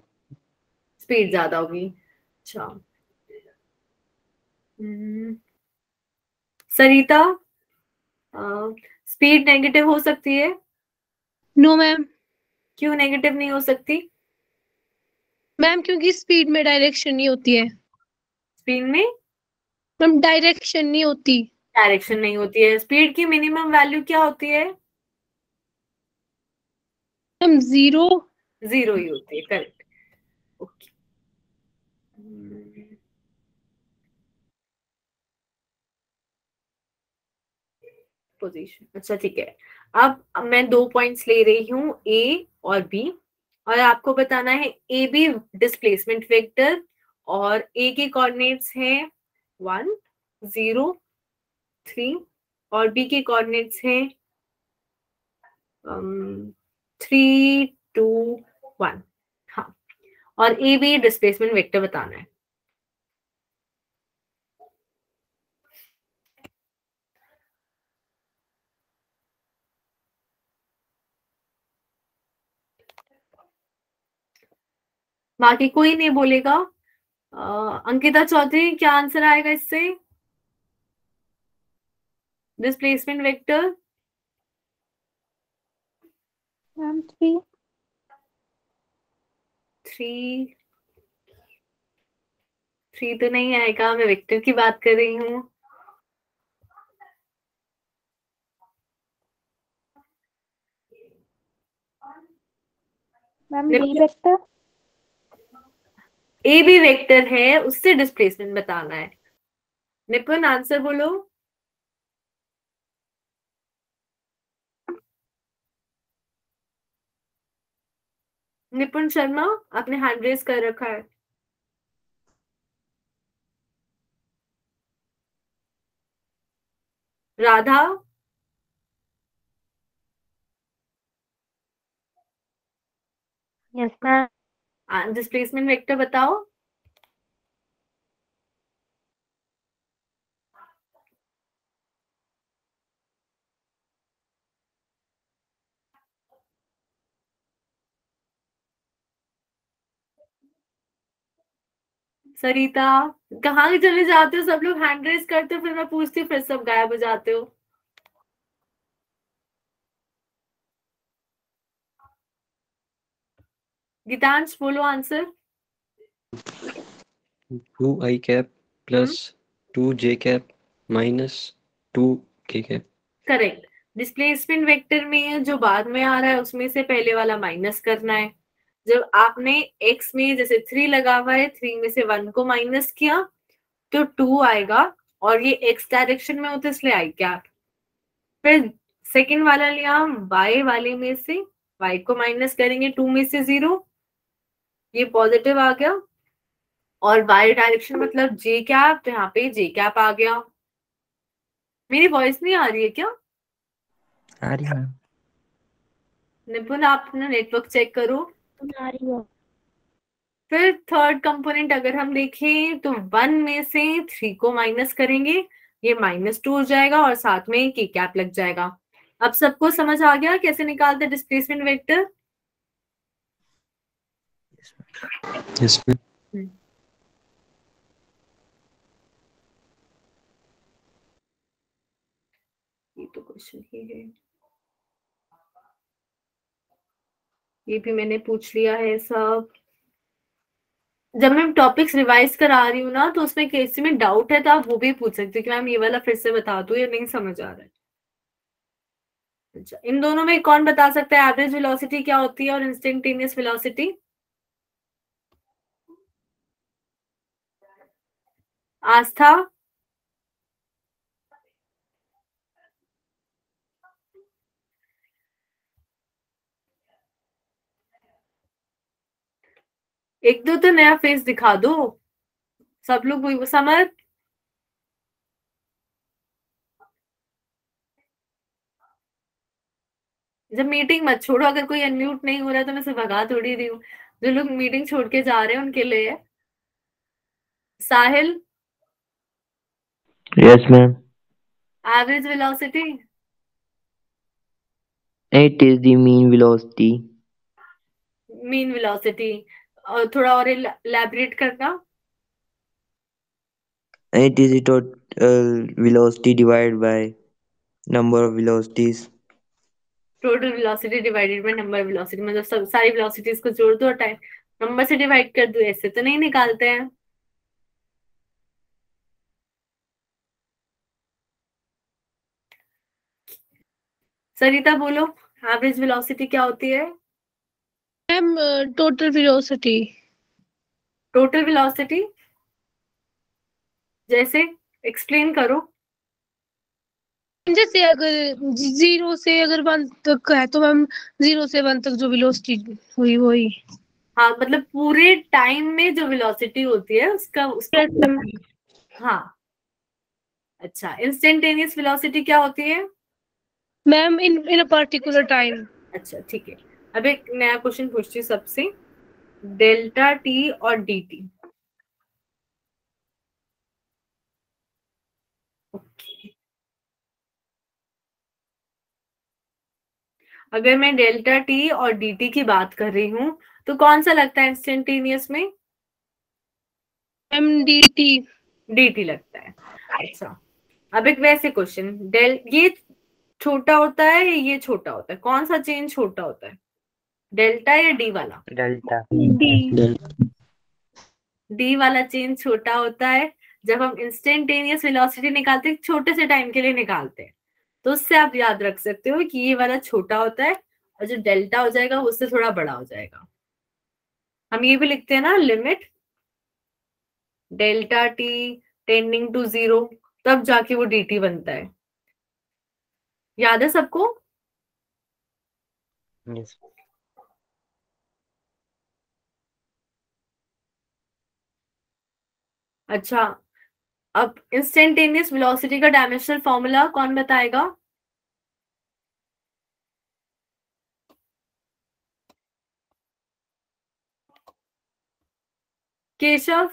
स्पीड ज्यादा होगी। अच्छा। हम्म, सरिता, स्पीड नेगेटिव हो सकती है? No ma'am. क्यों नेगेटिव नहीं हो सकती? मैम क्योंकि स्पीड में डायरेक्शन नहीं होती है। स्पीड में मैम डायरेक्शन नहीं होती। डायरेक्शन नहीं होती है। स्पीड की मिनिमम वैल्यू क्या होती है? मैम 0। 0 ही होती है, करेक्ट। ओके। पोजीशन, अच्छा ठीक है। अब मैं 2 पॉइंट्स ले रही हूँ, ए और बी, और आपको बताना है ए बी डिस्प्लेसमेंट वेक्टर, और ए के कोऑर्डिनेट्स हैं 1 0 3, और बी के कोऑर्डिनेट्स हैं 3 2 1। हाँ, और ए बी डिस्प्लेसमेंट वेक्टर बताना है। बाकी कोई नहीं बोलेगा। अंकिता चौधरी, क्या आंसर आएगा इससे? Displacement vector ma'am 3। 3 3 तो नहीं आएगा, मैं वेक्टर की बात कर रही हूँ। Ma'am B vector. ए भी वेक्टर है, उससे डिस्प्लेसमेंट बताना है। निपुण आंसर बोलो। निपुण शर्मा, आपने हैंड रेज कर रखा है। Radha, yes ma'am. Displacement vector बताओ। सरिता, कहाँ चले जाते हो? सब लोग हैंड रेज करते हो, फिर मैं पूछती हूँ, फिर सब गायब हो जाते हो। गीतांश बोलो answer. 2i cap plus 2j cap minus 2k cap। Correct. Displacement vector में जो बाद में आ रहा है उसमें से पहले वाला माइनस करना है। जब आपने x में जैसे 3 लगा हुआ है, 3 में से 1 को माइनस किया तो 2 आएगा, और ये x डायरेक्शन में होता है इसलिए आई कैप। फिर सेकंड वाला लिया y वाले में से, y को माइनस करेंगे 2 में से 0, ये पॉजिटिव आ गया, और y डायरेक्शन मतलब j कैप, तो यहाँ पे j कैप आ गया। मेरी वॉइस नहीं आ रही है क्या? आ रही है। निपुण, आप अपना नेटवर्क चेक करो। आ रही है। फिर थर्ड कंपोनेंट अगर हम देखें तो 1 में से 3 को माइनस करेंगे, ये -2 हो जाएगा, और साथ में की कैप लग जाएगा। अब सबको समझ आ गया कैसे निकालते हैं डिस्प्लेसमेंट वेक्टर? Yes ma'am. ये तो क्वेश्चन ही है, ये भी मैंने पूछ लिया है सब। जब मैं टॉपिक्स रिवाइज करा रही हूँ ना, तो उसमें किसी में डाउट है तो आप वो भी पूछ सकते हो कि मैम ये वाला फिर से बता दो, ये नहीं समझ आ रहा है। अच्छा, इन दोनों में कौन बता सकता है एवरेज वेलोसिटी क्या होती है और इंस्टेंटेनियस वेलोसिटी? आस्था, एक दो तो नया फेस दिखा दो। सब लोग वही समझ। जब मीटिंग मत छोड़ो, अगर कोई अनम्यूट नहीं हो रहा है तो मैं से भगा थोड़ी रही हूँ। जो लोग मीटिंग छोड़ के जा रहे हैं उनके लिए है। साहिल, Yes, ma'am. Average velocity? It is the mean velocity. Mean velocity, और थोड़ा और इलैबोरेट करना। It is the total velocity divided by number of velocities. Total velocity divided by number velocity, मतलब सब सारी वेलोसिटीज को जोड़ दो और टाइम नंबर से डिवाइड कर दो, ऐसे तो नहीं निकालते हैं। सरिता बोलो, एवरेज वेलोसिटी क्या होती है? Ma'am total velocity. Total velocity जैसे एक्सप्लेन करो। जैसे अगर 0 से अगर 1 तक है तो मैम 0 से 1 तक जो वेलोसिटी हुई वही। हाँ, मतलब पूरे टाइम में जो वेलोसिटी होती है उसका उसको। Yes, ma'am. हाँ, अच्छा, इंस्टेंटेनियस वेलोसिटी क्या होती है? Ma'am in a particular time. अच्छा, ठीक है। अब एक नया क्वेश्चन पूछती हूँ सबसे, डेल्टा टी और डी टी। अगर मैं डेल्टा टी और डी टी की बात कर रही हूँ तो कौन सा लगता है इंस्टेंटेनियस में? Ma'am dt। डी टी लगता है। अच्छा, अब एक वैसे क्वेश्चन, ये छोटा होता है या ये छोटा होता है? कौन सा चेंज छोटा होता है, डेल्टा या डी वाला? Delta. डी वाला चेंज छोटा होता है। जब हम इंस्टेंटेनियस वेलोसिटी निकालते हैं, छोटे से टाइम के लिए निकालते हैं, तो उससे आप याद रख सकते हो कि ये वाला छोटा होता है और जो डेल्टा हो जाएगा उससे थोड़ा बड़ा हो जाएगा। हम ये भी लिखते हैं ना, limit delta T tending to 0, तब जाके वो dt बनता है। याद है सबको? Yes. अच्छा, अब इंस्टेंटेनियस वेलोसिटी का डायमेंशनल फॉर्मूला कौन बताएगा? केशव,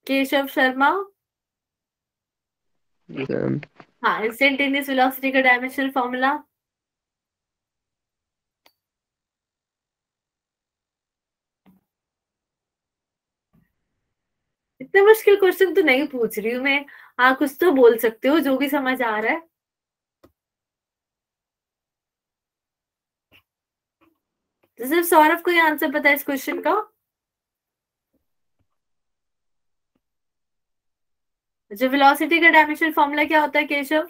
केशव शर्मा। हाँ, इंस्टेंटेनियस वेलोसिटी का डायमेंशनल फॉर्मूला। इतने मुश्किल क्वेश्चन तो नहीं पूछ रही हूँ मैं। हाँ, कुछ तो बोल सकते हो जो भी समझ आ रहा है। तो सिर्फ सौरभ को ये आंसर पता है इस क्वेश्चन का? जो वेलोसिटी का डायमेंशनल फॉर्मूला क्या होता है केशव?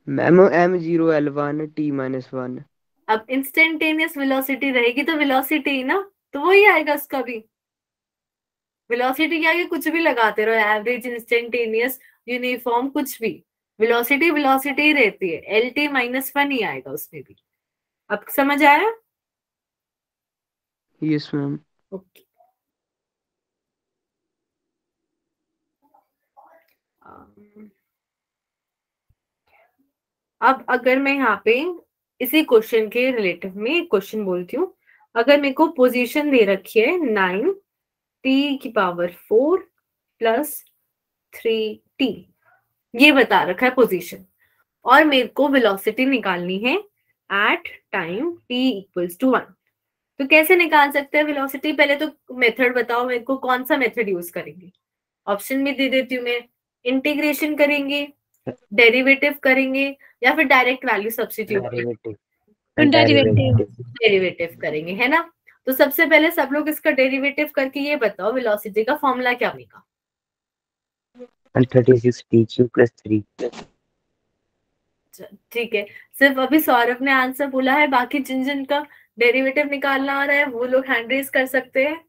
Ma'am m0l1 t-1। अब इंस्टेंटेनियस वेलोसिटी रहेगी तो वेलोसिटी ना, तो वही आएगा उसका भी। वेलोसिटी क्या है, कुछ भी लगाते रहो, एवरेज, इंस्टेंटेनियस, यूनिफॉर्म, कुछ भी। वेलोसिटी वेलोसिटी ही रहती है, LT-1 ही आएगा उसमें भी। अब समझ आया? Yes ma'am. ओके। अब अगर मैं यहाँ पे इसी क्वेश्चन के रिलेटिव में एक क्वेश्चन बोलती हूँ, अगर मेरे को पोजीशन दे रखी है 9t⁴ प्लस 3t, ये बता रखा है पोजीशन, और मेरे को वेलोसिटी निकालनी है एट टाइम t=1, तो कैसे निकाल सकते हैं वेलोसिटी? पहले तो मेथड बताओ मेरे को, कौन सा मेथड यूज करेंगे? ऑप्शन भी दे देती हूँ मैं। इंटीग्रेशन करेंगे, डेरिवेटिव करेंगे, या फिर डायरेक्ट वैल्यू सब्स्टिट्यूट डेरिवेटिव करेंगे, है ना? तो सबसे पहले सब लोग इसका डेरिवेटिव करके ये बताओ वेलोसिटी का फॉर्मूला क्या बनेगा? 36t³ + 3। ठीक है, सिर्फ अभी सौरभ ने आंसर बोला है, बाकी जिन जिन का डेरिवेटिव निकालना आ रहा है वो लोग हैंड रेज कर सकते हैं।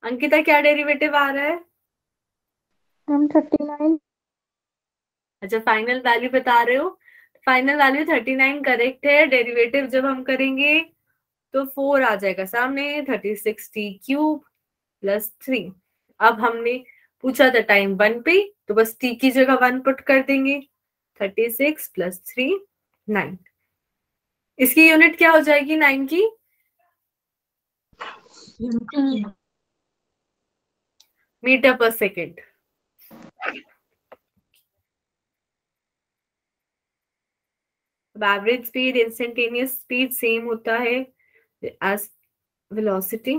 अंकिता, क्या डेरिवेटिव आ रहा है? 39। अच्छा, फाइनल वैल्यू बता रहे हो? फाइनल वैल्यू 39 करेक्ट है। डेरिवेटिव जब हम करेंगे तो 4 आ जाएगा सामने, 36t³ + 3। अब हमने पूछा था टाइम 1 पे, तो बस t की जगह 1 पुट कर देंगे। 36 + 3 9। इसकी यूनिट क्या हो जाएगी 9 की? मीटर पर सेकेंड। अब average speed, instantaneous speed same होता है एज वेलोसिटी।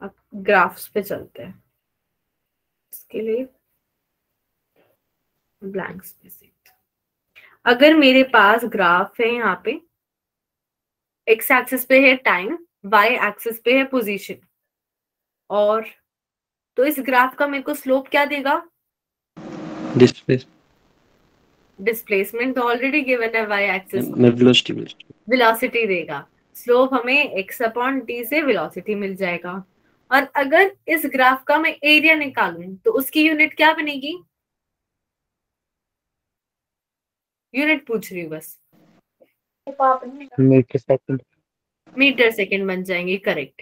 अब ग्राफ्स पे चलते हैं, इसके लिए ब्लैंक स्पेस। अगर मेरे पास ग्राफ है, यहाँ पे एक्स एक्सिस पे है टाइम, वाई एक्सिस पे है पोजीशन, और तो इस ग्राफ का मेरे को स्लोप क्या देगा? डिस्प्लेसमेंट ऑलरेडी गिवन है, वाई एक्सिस वेलोसिटी देगा। स्लोप हमें x/t से वेलोसिटी मिल जाएगा। और अगर इस ग्राफ का मैं एरिया निकालूं तो उसकी यूनिट क्या बनेगी? यूनिट पूछ रही हूँ बस। मीटर सेकेंड बन जाएंगे, करेक्ट।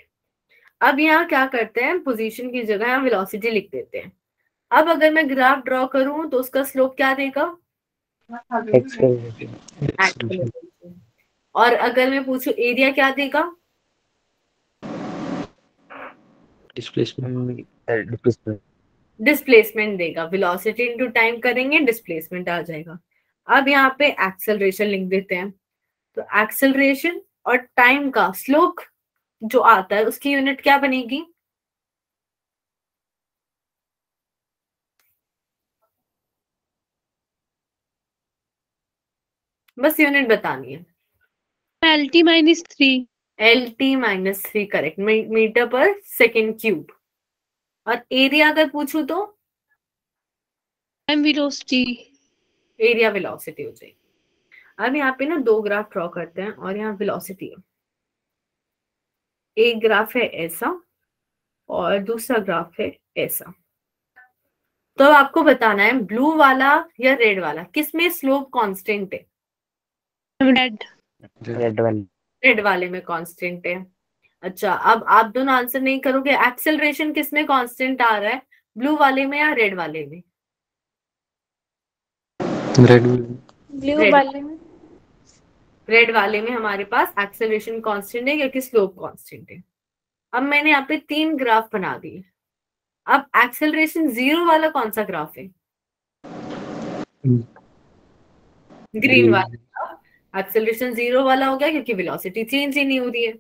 अब यहाँ क्या करते हैं, पोजीशन की जगह यहाँ वेलोसिटी लिख देते हैं। अब अगर मैं ग्राफ ड्रॉ करूं तो उसका स्लोप क्या देगा? एक्सेलरेशन। और अगर मैं पूछूं एरिया क्या देगा? डिस्प्लेसमेंट देगा। वेलोसिटी इनटू टाइम करेंगे, डिस्प्लेसमेंट आ जाएगा। अब यहाँ पे एक्सेलरेशन लिख देते हैं। तो एक्सेलरेशन और टाइम का स्लोप जो आता है उसकी यूनिट क्या बनेगी? बस यूनिट बतानी है। LT -3 LT -3 करेक्ट, मीटर पर सेकेंड क्यूब। और एरिया अगर पूछूं तो M velocity एरिया वेलोसिटी हो जाएगी। अब यहाँ पे ना दो ग्राफ ड्रॉ करते हैं और यहाँ वेलोसिटी है। एक ग्राफ है ऐसा और दूसरा ग्राफ है ऐसा। तो आपको बताना है ब्लू वाला या रेड वाला, किसमें स्लोप कांस्टेंट है? red रेड वाली। रेड वाले में कांस्टेंट है। अच्छा, अब आप दोनों आंसर नहीं करोगे। एक्सेलरेशन किसमें कांस्टेंट आ रहा है, ब्लू वाले में या रेड वाले में? Red blue Red. वाले में। रेड वाले में हमारे पास एक्सेलरेशन कांस्टेंट है क्योंकि स्लोप कांस्टेंट है। अब मैंने यहाँ पे 3 ग्राफ बना दिए। अब एक्सेलरेशन 0 वाला कौन सा ग्राफ है? ग्रीन वाला। एक्सेलरेशन 0 वाला हो गया क्योंकि वेलोसिटी चेंज ही नहीं हो रही है।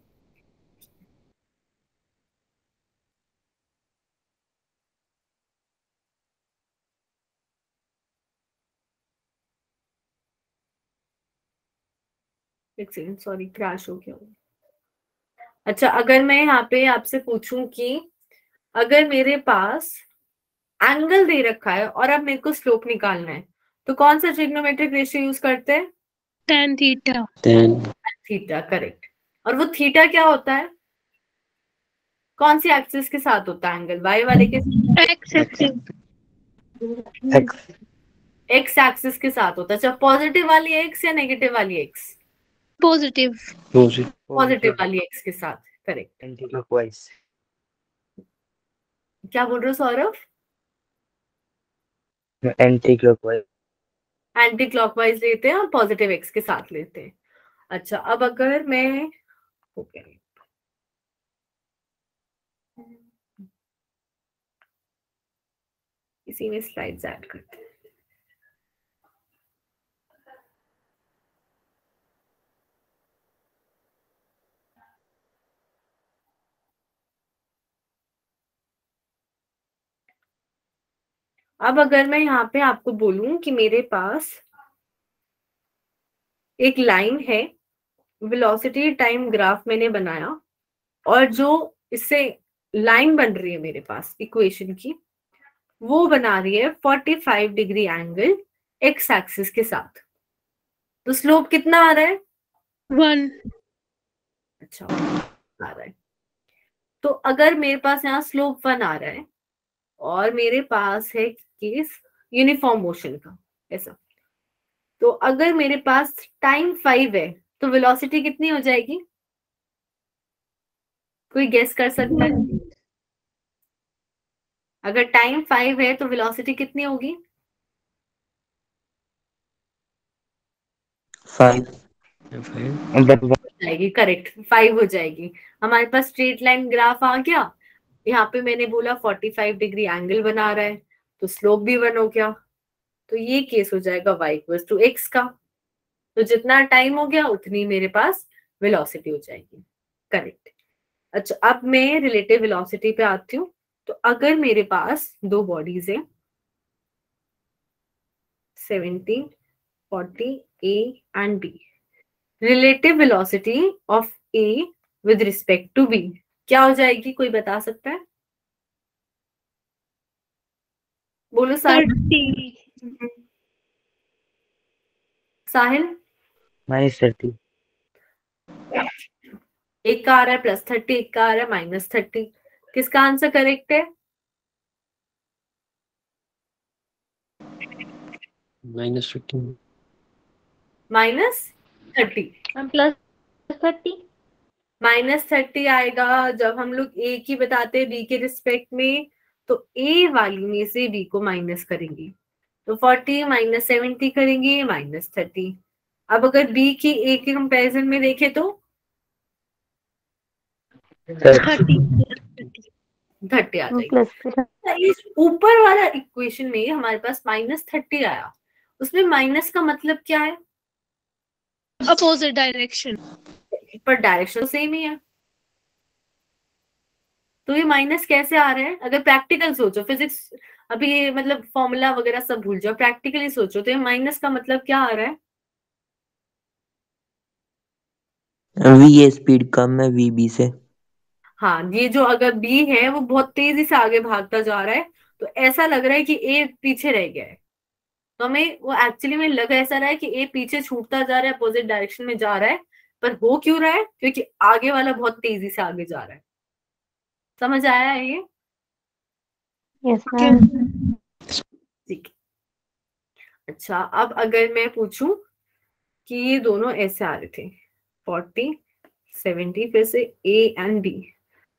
एक सेकंड, सॉरी क्रैश हो गया। अच्छा, अगर मैं यहाँ पे आपसे पूछूं कि अगर मेरे पास एंगल दे रखा है और अब मेरे को स्लोप निकालना है, तो कौन सा ट्रिग्नोमेट्रिक रेशियो यूज करते हैं? tan theta theta, correct. और वो थीटा क्या होता है, कौन सी एक्सिस के साथ होता है एंगल? वाई वाले के x axis एक्स एक्सिस के साथ होता है। अच्छा, पॉजिटिव वाली एक्स या नेगेटिव वाली एक्स? positive पॉजिटिव वाली एक्स के साथ, करेक्ट। Anti clockwise. क्या बोल रहे हो Saurabh? Anti clockwise. Anti clockwise लेते हैं और पॉजिटिव एक्स के साथ लेते हैं। अच्छा, अब अगर मैं हो गया, इसी में स्लाइड्स ऐड करते हैं। अब अगर मैं यहाँ पे आपको बोलूं कि मेरे पास एक लाइन है, वेलोसिटी टाइम ग्राफ मैंने बनाया, और जो इससे लाइन बन रही है मेरे पास इक्वेशन की, वो बना रही है 45 डिग्री एंगल एक्स एक्सिस के साथ, तो स्लोप कितना आ रहा है? 1 अच्छा, आ रहा है। तो अगर मेरे पास यहाँ स्लोप 1 आ रहा है और मेरे पास है केस यूनिफॉर्म मोशन का ऐसा, तो अगर मेरे पास टाइम 5 है तो वेलोसिटी कितनी हो जाएगी? कोई गेस कर सकता है? अगर टाइम 5 है तो वेलोसिटी कितनी होगी? 5 जाएगी, करेक्ट, 5 हो जाएगी। हमारे पास स्ट्रेट लाइन ग्राफ आ गया। यहाँ पे मैंने बोला 45 डिग्री एंगल बना रहा है, तो स्लोप भी 1 हो गया। तो ये केस हो जाएगा y इक्वल्स टू x का। तो जितना टाइम हो गया उतनी मेरे पास वेलोसिटी हो जाएगी, करेक्ट। अच्छा, अब मैं रिलेटिव वेलोसिटी पे आती हूँ। तो अगर मेरे पास दो बॉडीज है 70 40 A and B, relative velocity of A with respect to B क्या हो जाएगी? कोई बता सकता है? बोलो साहिल। 30 साहिल, -30। एक का आ रहा है +30, एक का आ रहा है -30। किसका आंसर करेक्ट है? -15 -30। +30 -30 आएगा जब हम लोग ए की बताते हैं बी के रिस्पेक्ट में, तो ए वाली में से बी को माइनस करेंगे, तो 40 -70 करेंगे -30। अब अगर बी की ए के कंपैरिजन में देखें तो 30 30 आ जाएगी। +30 इस ऊपर वाला इक्वेशन में हमारे पास -30 आया, उसमें माइनस का मतलब क्या है? opposite direction पर डायरेक्शन सेम ही है, तो ये माइनस कैसे आ रहा है? अगर प्रैक्टिकल सोचो, फिजिक्स अभी ये मतलब फॉर्मूला वगैरह सब भूल जाओ, प्रैक्टिकली सोचो तो ये माइनस का मतलब क्या आ रहा है? वी ए स्पीड कम है वी बी से। हाँ, ये जो अगर बी है वो बहुत तेजी से आगे भागता जा रहा है, तो ऐसा लग रहा है कि ए पीछे रह गया है। तो हमें वो एक्चुअली में लग ऐसा रहा है कि ए पीछे छूटता जा रहा है, अपोजिट डायरेक्शन में जा रहा है, पर हो क्यों रहा है? क्योंकि आगे वाला बहुत तेजी से आगे जा रहा है। समझ आया है ये? Yes okay. मैम। ठीक है। अच्छा, अब अगर मैं पूछूं कि ये दोनों ऐसे आ रहे थे 40 70, फिर से ए एंड बी,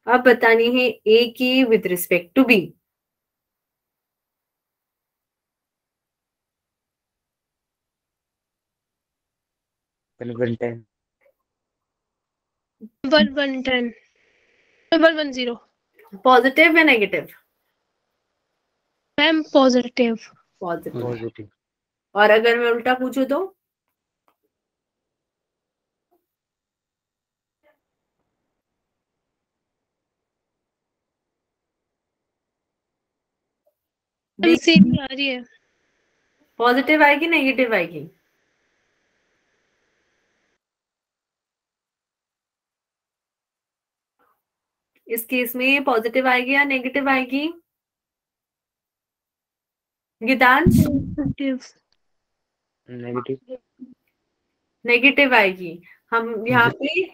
अब बतानी है ए की with respect to B. 110 110 110 positive या नेगेटिव? Ma'am positive. पॉजिटिव। पॉजिटिव। और अगर मैं उल्टा पूछूं तो? मैम सेम ही आ रही है। पॉजिटिव आएगी नेगेटिव आएगी? इस केस में पॉजिटिव आएगी या नेगेटिव आएगी? गीतांश? पॉजिटिव। नेगेटिव। नेगेटिव आएगी। हम यहाँ पे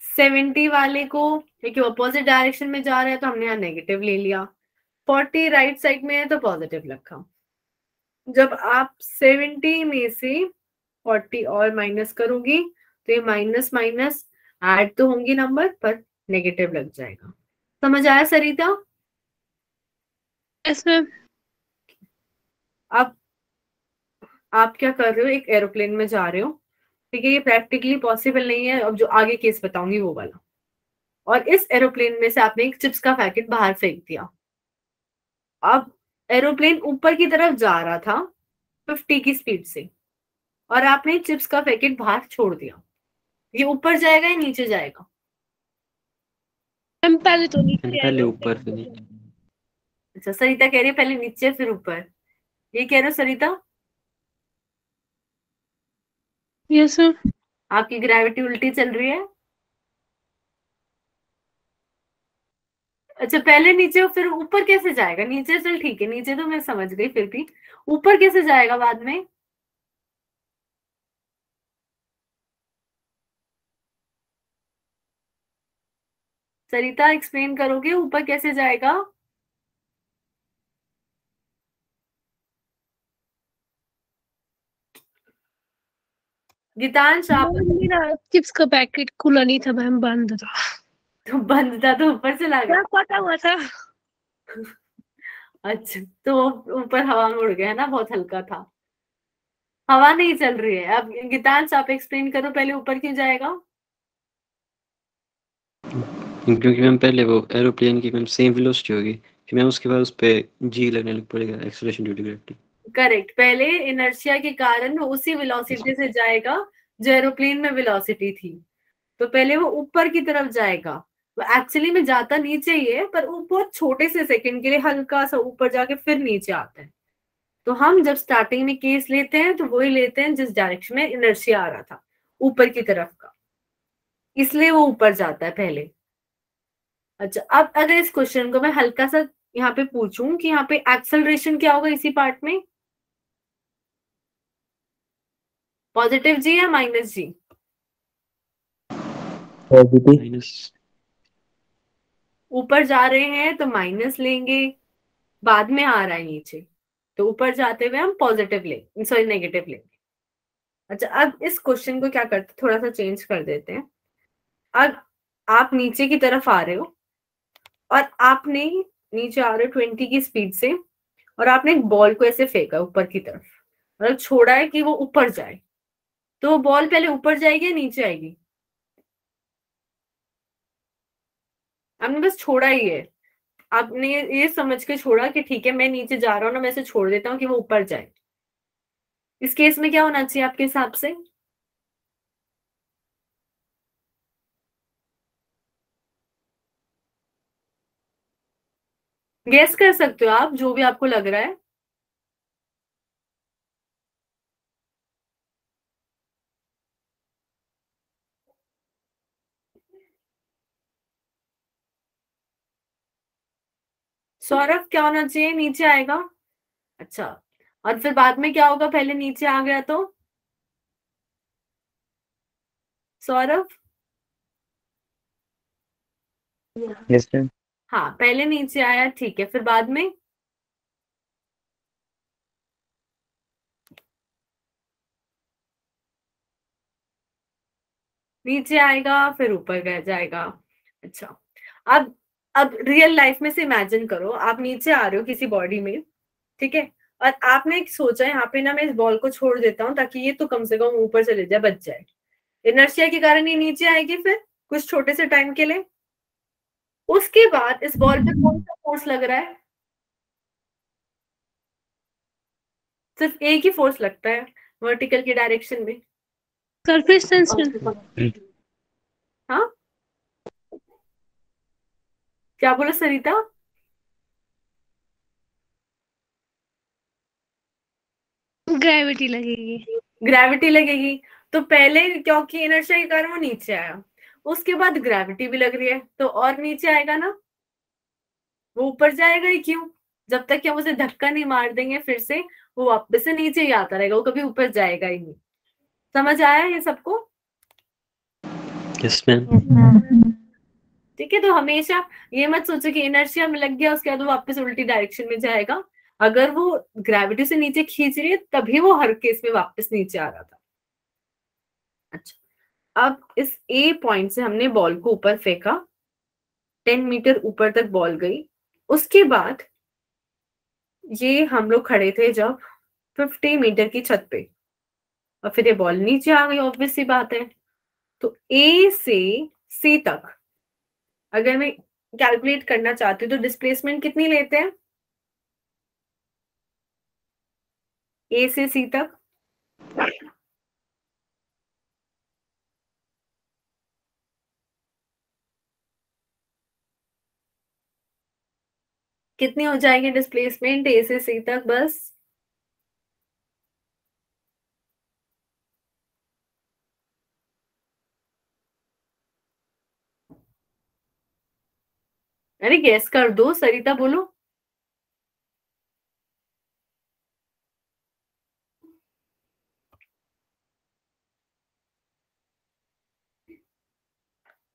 70 वाले को, क्योंकि अपोजिट डायरेक्शन में जा रहा है तो हमने यहाँ नेगेटिव ले लिया। 40 राइट साइड में है तो पॉजिटिव रखा। जब आप 70 में से 40 और माइनस करोगी तो ये माइनस माइनस ऐड तो होंगी नंबर, पर नेगेटिव लग जाएगा। समझ आया सरिता? Yes ma'am. अब आप क्या कर रहे हो, एक एरोप्लेन में जा रहे हो, ठीक है, ये प्रैक्टिकली पॉसिबल नहीं है, अब जो आगे केस बताऊंगी वो वाला। और इस एरोप्लेन में से आपने एक चिप्स का पैकेट बाहर फेंक दिया। अब एरोप्लेन ऊपर की तरफ जा रहा था 50 की स्पीड से, और आपने चिप्स का पैकेट बाहर छोड़ दिया। ये ऊपर जाएगा या नीचे जाएगा? मैम पहले तो नीचे पहले आएगा। ऊपर फिर नीचे। अच्छा, सरिता कह रही है पहले नीचे फिर ऊपर। ये कह रहे हो सरिता? Yes ma'am. आपकी ग्रेविटी उल्टी चल रही है। अच्छा, पहले नीचे और फिर ऊपर कैसे जाएगा? नीचे चल ठीक है, नीचे तो मैं समझ गई, फिर भी ऊपर कैसे जाएगा बाद में? सरिता एक्सप्लेन करोगे ऊपर कैसे जाएगा? गीतांश आप? मेरा चिप्स का पैकेट खुला नहीं था मैम, बंद था। तो बंद था तो ऊपर चला गया। पता हुआ था। अच्छा, तो ऊपर हवा में उड़ गया ना, बहुत हल्का था। हवा नहीं चल रही है। अब गीतांश आप एक्सप्लेन करो पहले ऊपर क्यों जाएगा? क्योंकि मैम पहले वो एरोप्लेन की मैम सेम वेलोसिटी होगी, फिर मैम उसके बाद उस पे जी लगने लग पड़ेगा, acceleration due to gravity. Correct, पहले इनर्शिया के कारण वो उसी वेलोसिटी से जाएगा जो एरोप्लेन में वेलोसिटी थी। तो पहले वो ऊपर की तरफ जाएगा। वो एक्चुअली में जाता नीचे ही है, पर वो बहुत छोटे से सेकंड के लिए हल्का सा ऊपर जाके फिर नीचे आता है। तो हम जब स्टार्टिंग में केस लेते हैं तो वही लेते हैं जिस डायरेक्शन में इनर्शिया आ रहा था, ऊपर की तरफ का, इसलिए वो ऊपर जाता है पहले। अच्छा, अब अगर इस क्वेश्चन को मैं हल्का सा यहाँ पे पूछूं कि यहाँ पे एक्सेलरेशन क्या होगा इसी पार्ट में, पॉजिटिव जी या माइनस जी? पॉजिटिव। माइनस। ऊपर जा रहे हैं तो माइनस लेंगे, बाद में आ रहा है नीचे तो ऊपर जाते हुए हम पॉजिटिव लेंगे, सॉरी नेगेटिव लेंगे। अच्छा, अब इस क्वेश्चन को क्या करते, थोड़ा सा चेंज कर देते हैं। अब आप नीचे की तरफ आ रहे हो और आपने नीचे आ रहे हो 20 की स्पीड से, और आपने एक बॉल को ऐसे फेंका ऊपर की तरफ, मतलब छोड़ा है कि वो ऊपर जाए। तो वो बॉल पहले ऊपर जाएगी या नीचे आएगी? आपने बस छोड़ा ही है, आपने ये समझ के छोड़ा कि ठीक है मैं नीचे जा रहा हूँ ना, मैं इसे छोड़ देता हूँ कि वो ऊपर जाए। इस केस में क्या होना चाहिए आपके हिसाब से? गेस कर सकते हो आप, जो भी आपको लग रहा है। सौरभ क्या होना चाहिए, नीचे आएगा। अच्छा, और फिर बाद में क्या होगा, पहले नीचे आ गया तो सौरभ? Yes ma'am. हाँ, पहले नीचे आया, ठीक है, फिर बाद में नीचे आएगा, फिर ऊपर गया जाएगा। अच्छा, अब अब रियल लाइफ में से इमेजिन करो, आप नीचे आ रहे हो किसी बॉडी में, ठीक है, और आपने सोचा यहाँ पे ना मैं इस बॉल को छोड़ देता हूँ ताकि ये तो कम से कम ऊपर चले जाए, बच जाए। इनर्शिया के कारण ये नीचे आएगी फिर कुछ छोटे से टाइम के लिए। उसके बाद इस बॉल पे कौन सा फोर्स लग रहा है? सिर्फ एक ही फोर्स लगता है वर्टिकल की डायरेक्शन में। Surface tension. हाँ, क्या बोला सरिता? ग्रेविटी लगेगी। ग्रेविटी लगेगी। तो पहले क्योंकि इनर्शिया के कारण वो नीचे आया, उसके बाद ग्रेविटी भी लग रही है तो और नीचे आएगा ना, वो ऊपर जाएगा ही क्यों? जब तक कि हम उसे धक्का नहीं मार देंगे फिर से, वो वापस से नीचे ही आता रहेगा, वो कभी ऊपर जाएगा ही नहीं। समझ आया ये सबको? Yes ma'am. Yes ma'am. ठीक है, तो हमेशा ये मत सोचो कि इनर्शिया में लग गया उसके बाद वो वापस उल्टी डायरेक्शन में जाएगा। अगर वो ग्रेविटी से नीचे खींच रही है तभी वो हर केस में वापस नीचे आ रहा था। अच्छा, अब इस ए पॉइंट से हमने बॉल को ऊपर फेंका, 10 मीटर ऊपर तक बॉल गई। उसके बाद ये हम लोग खड़े थे जब 50 मीटर की छत पे, और फिर ये बॉल नीचे आ गई, ऑब्वियस सी बात है। तो ए से सी तक अगर मैं कैलकुलेट करना चाहती हूँ तो डिस्प्लेसमेंट कितनी लेते हैं ए से सी तक? कितनी हो जाएगी डिस्प्लेसमेंट ए से सी तक? बस अरे गेस कर दो, सरिता बोलो।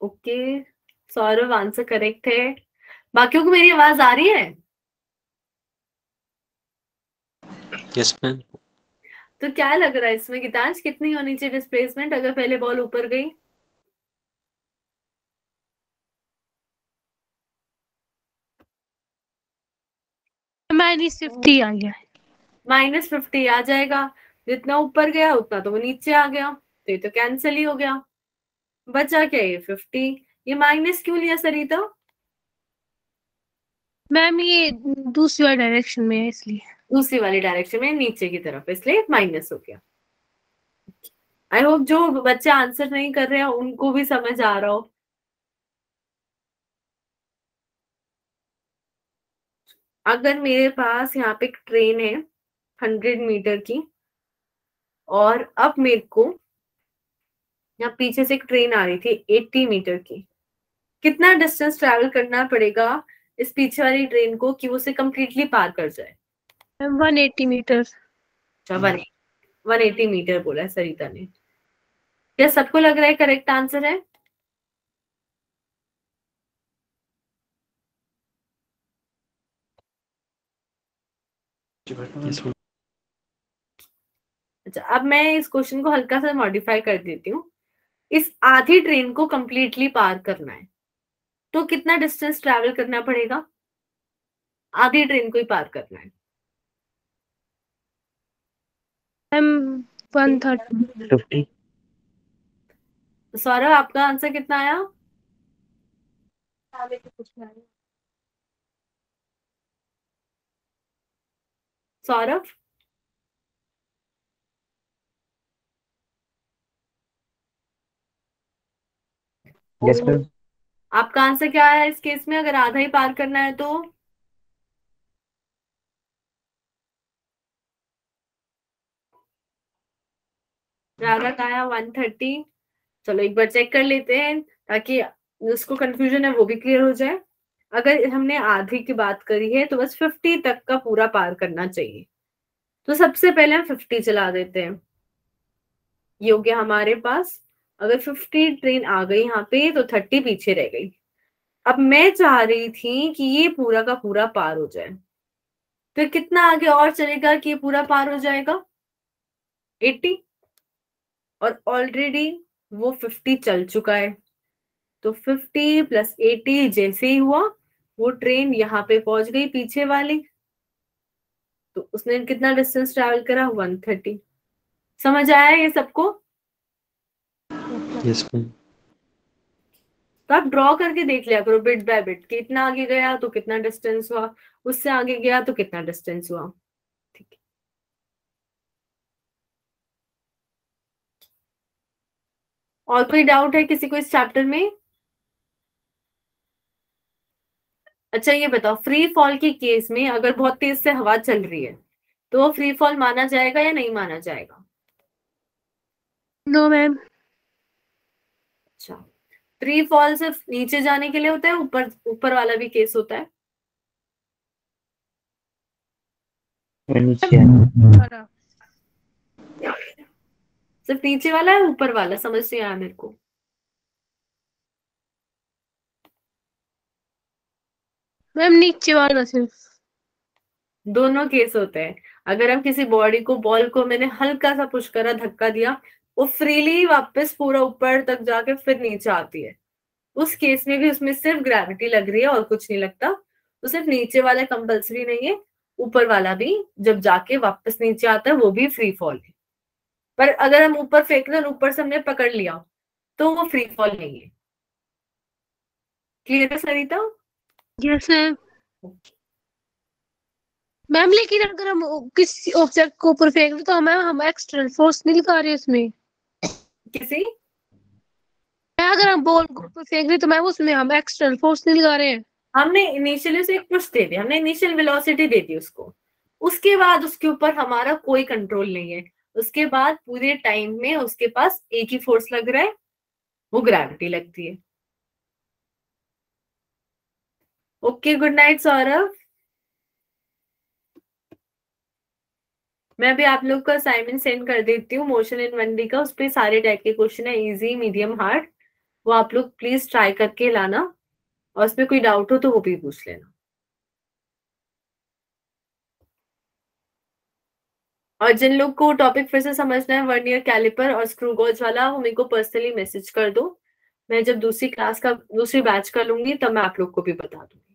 ओके, सौरभ आंसर करेक्ट है। बाकियों को मेरी आवाज आ रही है? Yes ma'am. तो क्या लग रहा है इसमें गीतांश, कितनी होनी चाहिए डिस्प्लेसमेंट अगर पहले बॉल ऊपर गई? -50 आ गया। -50 आ जाएगा। जितना ऊपर गया उतना तो वो नीचे आ गया, तो ये तो कैंसिल ही हो गया। बचा क्या ये 50? ये माइनस क्यों लिया सरिता? मैम ये दूसरी वाली डायरेक्शन में है इसलिए। दूसरी वाली डायरेक्शन में, नीचे की तरफ, इसलिए माइनस हो गया। आई होप जो बच्चे आंसर नहीं कर रहे हैं उनको भी समझ आ रहा हो। अगर मेरे पास यहाँ पे एक ट्रेन है 100 मीटर की, और अब मेरे को यहाँ पीछे से एक ट्रेन आ रही थी 80 मीटर की, कितना डिस्टेंस ट्रैवल करना पड़ेगा इस पीछे वाली ट्रेन को कि वो उसे कंप्लीटली पार कर जाए? 180 मीटर। अच्छा, 180 मीटर बोला है सरिता ने। क्या सबको लग रहा है करेक्ट आंसर है? Yes ma'am. अच्छा, अब मैं इस क्वेश्चन को हल्का सा मॉडिफाई कर देती हूँ। इस आधी ट्रेन को कंप्लीटली पार करना है तो कितना डिस्टेंस ट्रैवल करना पड़ेगा? आधी ट्रेन को ही पार करना है। मैम 130। 50। सौरभ आपका आंसर कितना आया? Saurabh, yes ma'am. आपका आंसर क्या है इस केस में अगर आधा ही पार करना है तो? राधा का आया 130। चलो एक बार चेक कर लेते हैं। ताकि जिसको कंफ्यूजन है वो भी क्लियर हो जाए। अगर हमने आधे की बात करी है तो बस 50 तक का पूरा पार करना चाहिए। तो सबसे पहले हम 50 चला देते हैं। ये हो गया हमारे पास। अगर 50 ट्रेन आ गई यहाँ पे तो 30 पीछे रह गई। अब मैं चाह रही थी कि ये पूरा का पूरा पार हो जाए। फिर कितना आगे और चलेगा कि ये पूरा पार हो जाएगा? 80। और ऑलरेडी वो 50 चल चुका है। तो 50 + 80 जैसे ही हुआ वो ट्रेन यहाँ पे पहुंच गई पीछे वाली। तो उसने कितना डिस्टेंस ट्रैवल करा? 130। समझ आया ये सबको? Yes ma'am. तो आप ड्रॉ करके देख लिया करो बिट बाय बिट कि इतना आगे गया तो कितना डिस्टेंस हुआ, उससे आगे गया तो कितना डिस्टेंस हुआ। ठीक है। और कोई डाउट है किसी को इस चैप्टर में? अच्छा ये बताओ, फ्री फॉल के केस में अगर बहुत तेज से हवा चल रही है तो वो फ्री फॉल माना जाएगा या नहीं माना जाएगा? No ma'am. अच्छा, फ्री फॉल सिर्फ नीचे जाने के लिए होता है, ऊपर ऊपर वाला भी केस होता है? नीचे सिर्फ नीचे वाला है ऊपर वाला? समझ नहीं आया मेरे को। मैम नीचे वाला सिर्फ। दोनों केस होते हैं। अगर हम किसी बॉडी को, बॉल को मैंने हल्का सा पुश करा, धक्का दिया, वो फ्रीली वापस पूरा ऊपर तक जाके फिर नीचे आती है, उस केस में भी उसमें सिर्फ ग्रेविटी लग रही है और कुछ नहीं लगता। तो सिर्फ नीचे वाला कंपल्सरी नहीं है, ऊपर वाला भी जब जाके वापस नीचे आता है वो भी फ्री फॉल है। पर अगर हम ऊपर फेंक रहे और ऊपर से हमने पकड़ लिया तो वो फ्री फॉल नहीं है। क्लियर है सरिता? Yes ma'am. मैम लेकिन अगर हम किसी ऑब्जेक्ट को ऊपर फेंक रहे तो हम एक्सटर्नल फोर्स नहीं लगा रहे उसमें। किसी अगर हम बॉल को ऊपर फेंक रहे तो मैम उसमें हम एक्सटर्नल फोर्स नहीं लगा रहे हैं। हमने इनिशियली उसे एक पुश दे दिया, हमने इनिशियल वेलोसिटी दे दी उसको, उसके बाद उसके ऊपर हमारा कोई कंट्रोल नहीं है। उसके बाद पूरे टाइम में उसके पास एक ही फोर्स लग रहा है, वो ग्रेविटी लगती है। Okay, good night Saurabh. मैं अभी आप लोग का असाइनमेंट सेंड कर देती हूँ मोशन इन 1D का। उस पर सारे टाइप के क्वेश्चन है, इजी, मीडियम, हार्ड। वो आप लोग प्लीज ट्राई करके लाना, और उसमें कोई डाउट हो तो वो भी पूछ लेना। और जिन लोग को टॉपिक फिर से समझना है, वर्नियर कैलिपर और स्क्रू गॉज वाला, वो मेरे को पर्सनली मैसेज कर दो। मैं जब दूसरी क्लास का, दूसरी बैच का लूंगी तब मैं आप लोग को भी बता दूंगी।